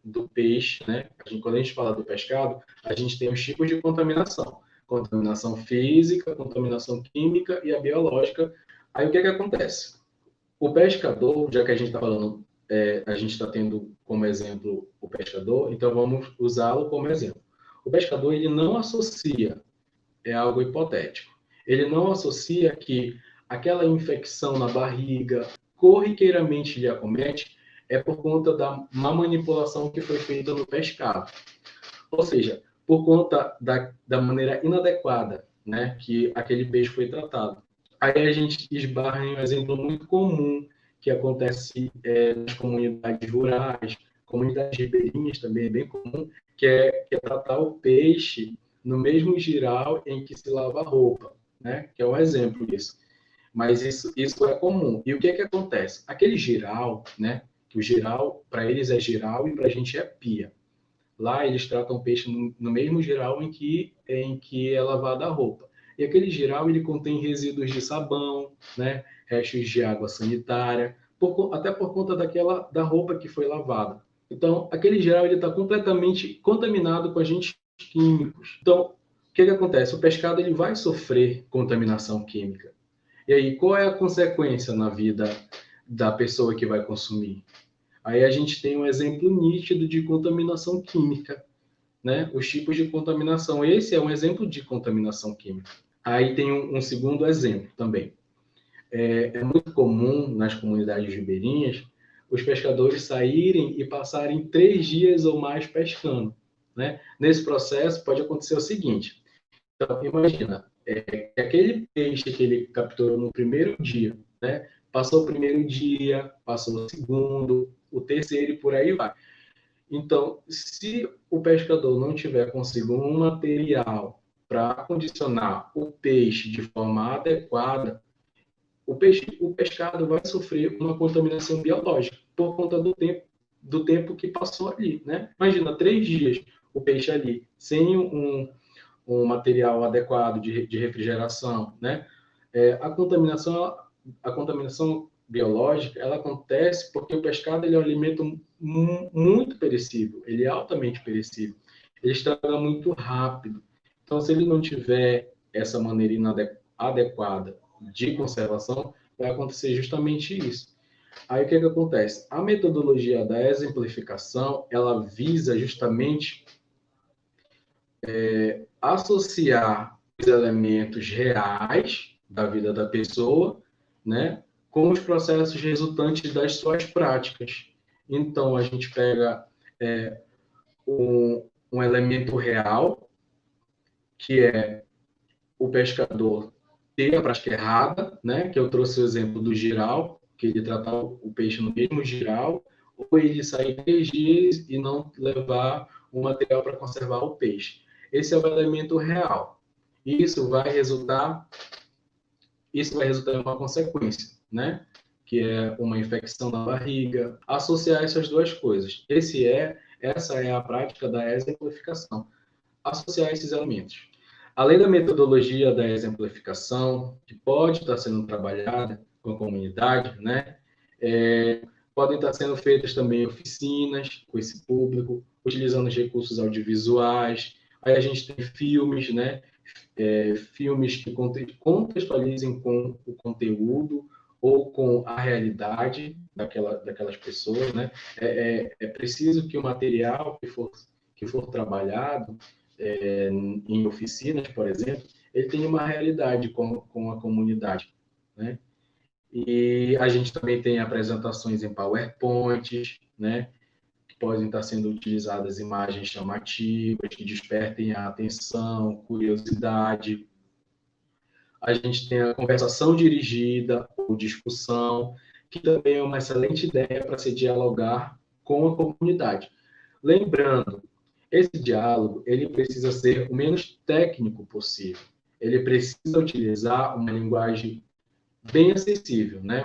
do peixe, né? Quando a gente fala do pescado, a gente tem os tipos de contaminação. Contaminação física, contaminação química e a biológica. Aí o que acontece? O pescador, já que a gente está falando, a gente está tendo como exemplo o pescador, então vamos usá-lo como exemplo. O pescador, ele não associa, é algo hipotético, ele não associa que aquela infecção na barriga corriqueiramente lhe acomete por conta da má manipulação que foi feita no pescado. Ou seja, por conta da maneira inadequada, né, que aquele peixe foi tratado. Aí a gente esbarra em um exemplo muito comum que acontece nas comunidades rurais, comunidades ribeirinhas também é bem comum, que é tratar o peixe no mesmo giral em que se lava a roupa, né? Que é um exemplo disso. Mas isso é comum. E o que acontece? Aquele giral, né? Que o giral, para eles é giral e para a gente é pia. Lá eles tratam o peixe no mesmo giral em que é lavada a roupa. E aquele giral ele contém resíduos de sabão, né? Restos de água sanitária, até por conta da roupa que foi lavada. Então, aquele giral está completamente contaminado com agentes químicos. Então, o que acontece? O pescado ele vai sofrer contaminação química. E aí, qual é a consequência na vida da pessoa que vai consumir? Aí a gente tem um exemplo nítido de contaminação química, né? Os tipos de contaminação. Esse é um exemplo de contaminação química. Aí tem um segundo exemplo também. É muito comum nas comunidades ribeirinhas os pescadores saírem e passarem 3 dias ou mais pescando, né? Nesse processo pode acontecer o seguinte. Então, imagina, aquele peixe que ele capturou no primeiro dia, né? Passou o primeiro dia, passou o segundo, o terceiro e por aí vai. Então, se o pescador não tiver consigo um material para acondicionar o peixe de forma adequada, o pescado vai sofrer uma contaminação biológica por conta do tempo que passou ali, né? Imagina, 3 dias o peixe ali, sem um material adequado de refrigeração, né? A contaminação biológica, ela acontece porque o pescado ele é um alimento muito perecível, ele é altamente perecível, ele estraga muito rápido. Então, se ele não tiver essa maneira adequada de conservação, vai acontecer justamente isso. Aí o que acontece? A metodologia da exemplificação, ela visa justamente associar os elementos reais da vida da pessoa, né, com os processos resultantes das suas práticas. Então, a gente pega um elemento real, que é o pescador ter a prática errada, né, que eu trouxe o exemplo do giral, que ele tratar o peixe no mesmo giral, ou ele sair 3 dias e não levar o material para conservar o peixe. Esse é o elemento real. Isso vai resultar em uma consequência, né? Que é uma infecção na barriga. Associar essas duas coisas. Essa é a prática da exemplificação. Associar esses elementos. Além da metodologia da exemplificação, que pode estar sendo trabalhada com a comunidade, né? Podem estar sendo feitas também oficinas com esse público, utilizando os recursos audiovisuais. Aí a gente tem filmes, né? Filmes que contextualizem com o conteúdo ou com a realidade daquelas pessoas, né? É preciso que o material que for trabalhado em oficinas, por exemplo, ele tenha uma realidade com a comunidade, né? E a gente também tem apresentações em PowerPoint, né? Podem estar sendo utilizadas imagens chamativas que despertem a atenção, curiosidade. A gente tem a conversação dirigida ou discussão, que também é uma excelente ideia para se dialogar com a comunidade. Lembrando, esse diálogo ele precisa ser o menos técnico possível. Ele precisa utilizar uma linguagem bem acessível, né?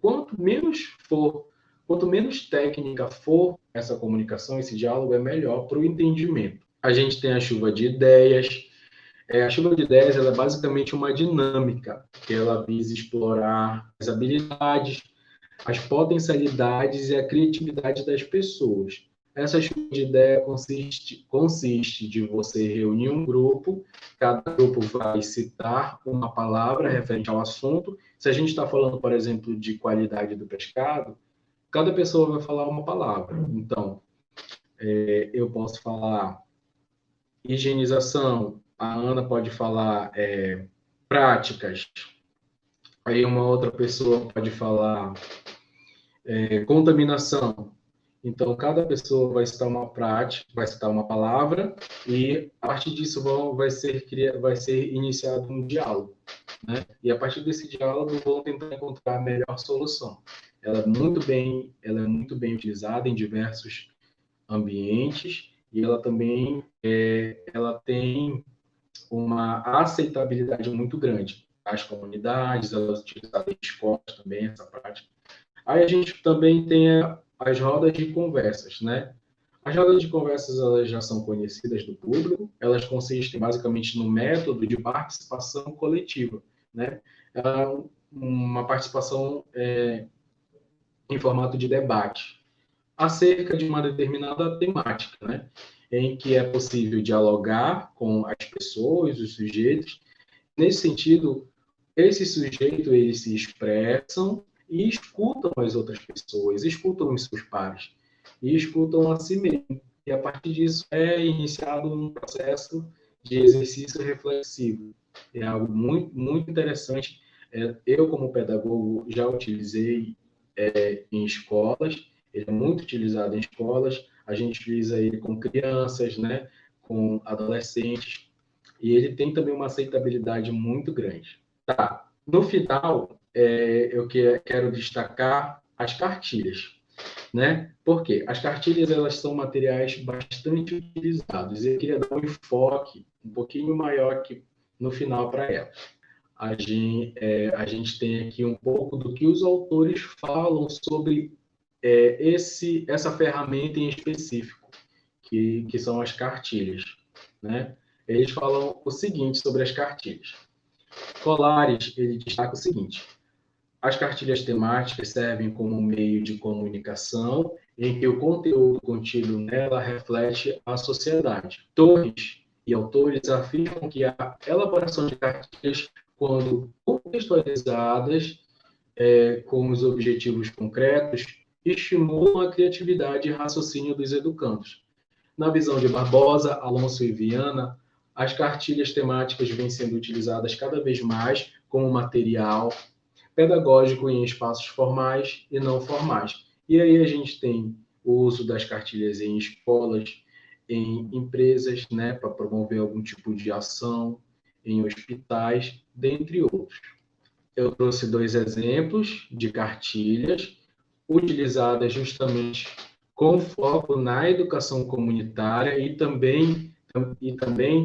Quanto menos técnica for essa comunicação, esse diálogo é melhor para o entendimento. A gente tem a chuva de ideias. A chuva de ideias ela é basicamente uma dinâmica que ela visa explorar as habilidades, as potencialidades e a criatividade das pessoas. Essa chuva de ideia consiste de você reunir um grupo, cada grupo vai citar uma palavra referente ao assunto. Se a gente está falando, por exemplo, de qualidade do pescado, cada pessoa vai falar uma palavra. Então, eu posso falar higienização, a Ana pode falar práticas, aí uma outra pessoa pode falar contaminação. Então, cada pessoa vai citar uma prática, vai citar uma palavra, e a partir disso vai ser iniciado um diálogo, né? E a partir desse diálogo vão tentar encontrar a melhor solução. Ela é muito bem utilizada em diversos ambientes e ela também ela tem uma aceitabilidade muito grande. As comunidades, elas utilizam em escolas também essa prática. Aí a gente também tem as rodas de conversas, né? As rodas de conversas elas já são conhecidas do público, elas consistem basicamente no método de participação coletiva, né? Uma participação em formato de debate acerca de uma determinada temática, né? Em que é possível dialogar com as pessoas, os sujeitos. Nesse sentido, esses sujeitos eles se expressam e escutam as outras pessoas, escutam os seus pares e escutam a si mesmo. E a partir disso é iniciado um processo de exercício reflexivo. É algo muito, muito interessante. Eu, como pedagogo, já utilizei em escolas, ele é muito utilizado em escolas, a gente utiliza ele com crianças, né, com adolescentes, e ele tem também uma aceitabilidade muito grande. Tá. No final, eu quero destacar as cartilhas, né? Por quê? As cartilhas elas são materiais bastante utilizados, e eu queria dar um enfoque um pouquinho maior aqui no final para elas. A gente tem aqui um pouco do que os autores falam sobre essa ferramenta em específico, que são as cartilhas, né? Eles falam o seguinte sobre as cartilhas. Colares, ele destaca o seguinte: As cartilhas temáticas servem como meio de comunicação em que o conteúdo contido nela reflete a sociedade. Torres e autores afirmam que a elaboração de cartilhas, quando contextualizadas com os objetivos concretos, estimulam a criatividade e raciocínio dos educandos. Na visão de Barbosa, Alonso e Viana, as cartilhas temáticas vêm sendo utilizadas cada vez mais como material pedagógico em espaços formais e não formais. E aí a gente tem o uso das cartilhas em escolas, em empresas, né, para promover algum tipo de ação, em hospitais, dentre outros. Eu trouxe 2 exemplos de cartilhas utilizadas justamente com foco na educação comunitária e também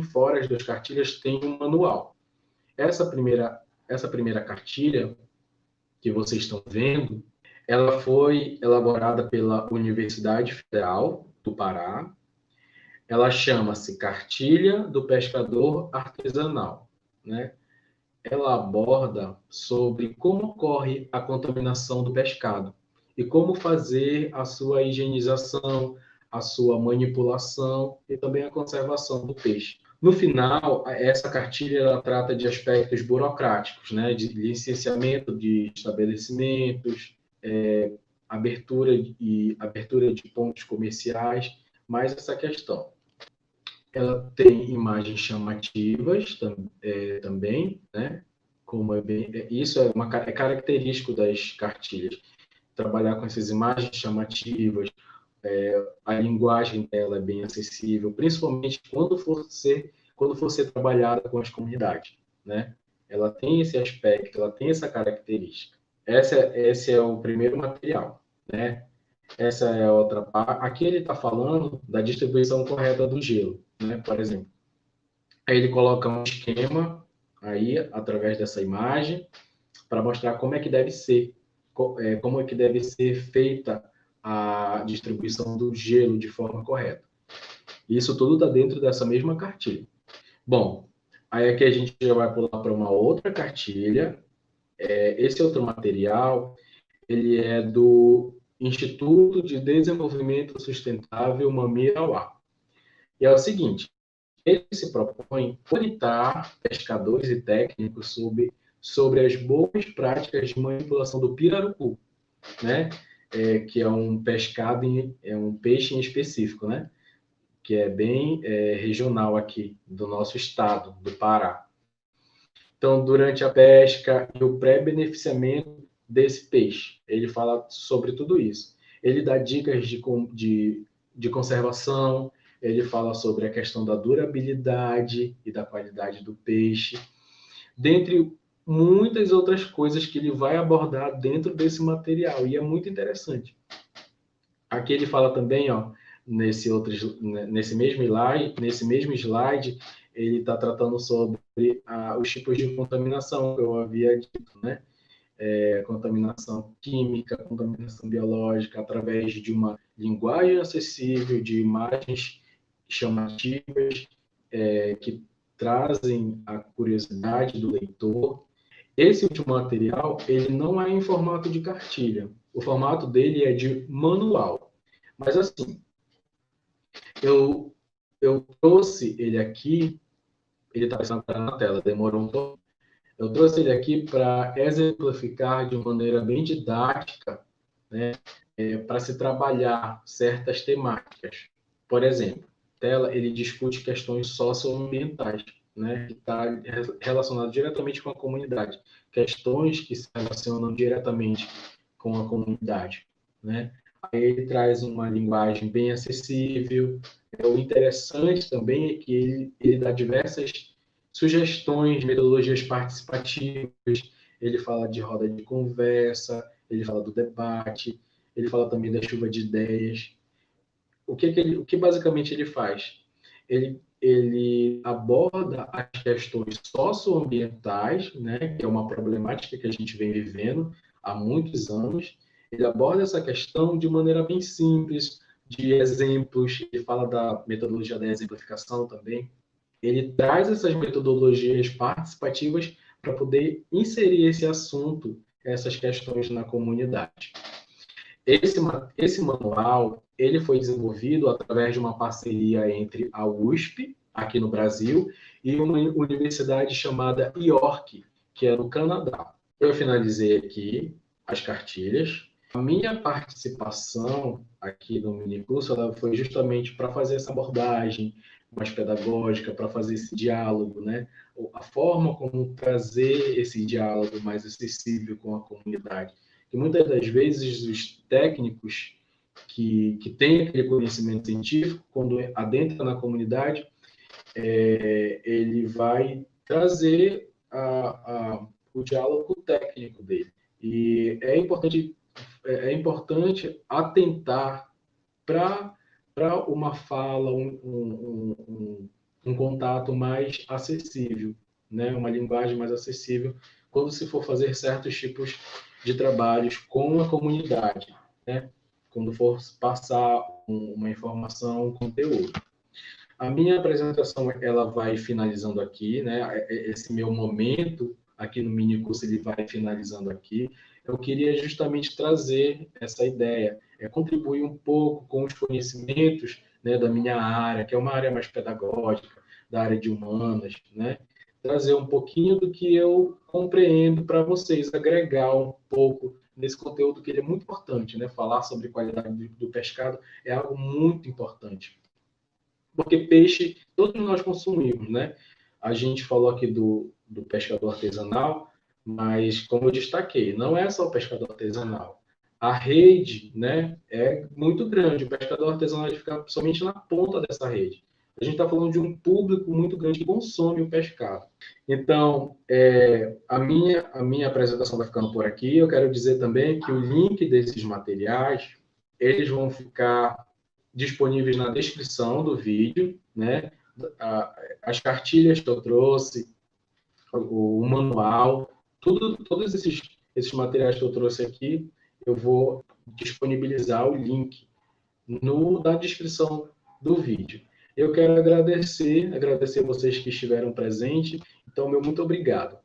fora das cartilhas tem um manual. Essa primeira cartilha que vocês estão vendo, ela foi elaborada pela Universidade Federal do Pará. Ela chama-se Cartilha do Pescador Artesanal, né? Ela aborda sobre como ocorre a contaminação do pescado e como fazer a sua higienização, a sua manipulação e também a conservação do peixe. No final, essa cartilha ela trata de aspectos burocráticos, né, de licenciamento de estabelecimentos, abertura de pontos comerciais, mais essa questão. Ela tem imagens chamativas também, né? Como isso é característico das cartilhas. Trabalhar com essas imagens chamativas, a linguagem dela é bem acessível, principalmente quando for ser trabalhada com as comunidades, né? Ela tem esse aspecto, ela tem essa característica. Esse é o primeiro material, né? Essa é a outra parte. Aqui ele está falando da distribuição correta do gelo, né? Por exemplo. Aí ele coloca um esquema aí através dessa imagem para mostrar como é que deve ser feita a distribuição do gelo de forma correta. Isso tudo está dentro dessa mesma cartilha. Bom, aí aqui a gente já vai pular para uma outra cartilha. Esse outro material, ele é do Instituto de Desenvolvimento Sustentável Mami-Irauá. E é o seguinte, ele se propõe orientar pescadores e técnicos sobre as boas práticas de manipulação do pirarucu, né? Que é um pescado, é um peixe em específico, né? Que é bem regional aqui do nosso estado, do Pará. Então, durante a pesca e o pré-beneficiamento desse peixe, ele fala sobre tudo isso. Ele dá dicas de conservação, ele fala sobre a questão da durabilidade e da qualidade do peixe, dentre muitas outras coisas que ele vai abordar dentro desse material, e é muito interessante. Aqui ele fala também, ó, nesse mesmo slide, ele está tratando sobre os tipos de contaminação que eu havia dito, né? Contaminação química, contaminação biológica, através de uma linguagem acessível, de imagens chamativas, que trazem a curiosidade do leitor. Esse último material, ele não é em formato de cartilha. O formato dele é de manual. Mas assim, eu trouxe ele aqui, ele está aparecendo na tela, demorou um pouco. Eu trouxe ele aqui para exemplificar de maneira bem didática, né, para se trabalhar certas temáticas. Por exemplo, tela, ele discute questões socioambientais, né, que está relacionado diretamente com a comunidade, questões que se relacionam diretamente com a comunidade, né. Aí ele traz uma linguagem bem acessível. O interessante também é que ele dá diversas sugestões, metodologias participativas, ele fala de roda de conversa, ele fala do debate, ele fala também da chuva de ideias. O que basicamente ele faz? Ele aborda as questões socioambientais, né, que é uma problemática que a gente vem vivendo há muitos anos. Ele aborda essa questão de maneira bem simples, de exemplos, ele fala da metodologia da exemplificação também. Ele traz essas metodologias participativas para poder inserir esse assunto essas questões na comunidade. Esse manual ele foi desenvolvido através de uma parceria entre a USP, aqui no Brasil, e uma universidade chamada York, que é no Canadá. Eu finalizei aqui as cartilhas. A minha participação aqui no minicurso ela foi justamente para fazer essa abordagem mais pedagógica, para fazer esse diálogo, né? A forma como trazer esse diálogo mais acessível com a comunidade. E muitas das vezes os técnicos que têm aquele conhecimento científico, quando adentra na comunidade, ele vai trazer o diálogo técnico dele. E é importante atentar para uma fala, um contato mais acessível, né? Uma linguagem mais acessível quando se for fazer certos tipos de trabalhos com a comunidade, né? Quando for passar uma informação, um conteúdo. A minha apresentação ela vai finalizando aqui, né? Esse meu momento aqui no minicurso ele vai finalizando aqui. Eu queria justamente trazer essa ideia, contribuir um pouco com os conhecimentos, né, da minha área, que é uma área mais pedagógica, da área de humanas, né? Trazer um pouquinho do que eu compreendo para vocês, agregar um pouco nesse conteúdo que ele é muito importante, né? Falar sobre qualidade do pescado é algo muito importante. Porque peixe, todos nós consumimos, né? A gente falou aqui do pescador artesanal, mas, como eu destaquei, não é só o pescador artesanal. A rede, né, é muito grande. O pescador artesanal fica somente na ponta dessa rede. A gente está falando de um público muito grande que consome o pescado. Então, a minha apresentação vai ficando por aqui. Eu quero dizer também que o link desses materiais, eles vão ficar disponíveis na descrição do vídeo, né? As cartilhas que eu trouxe, o manual, todos esses materiais que eu trouxe aqui, eu vou disponibilizar o link na descrição do vídeo. Eu quero agradecer vocês que estiveram presentes. Então, meu muito obrigado.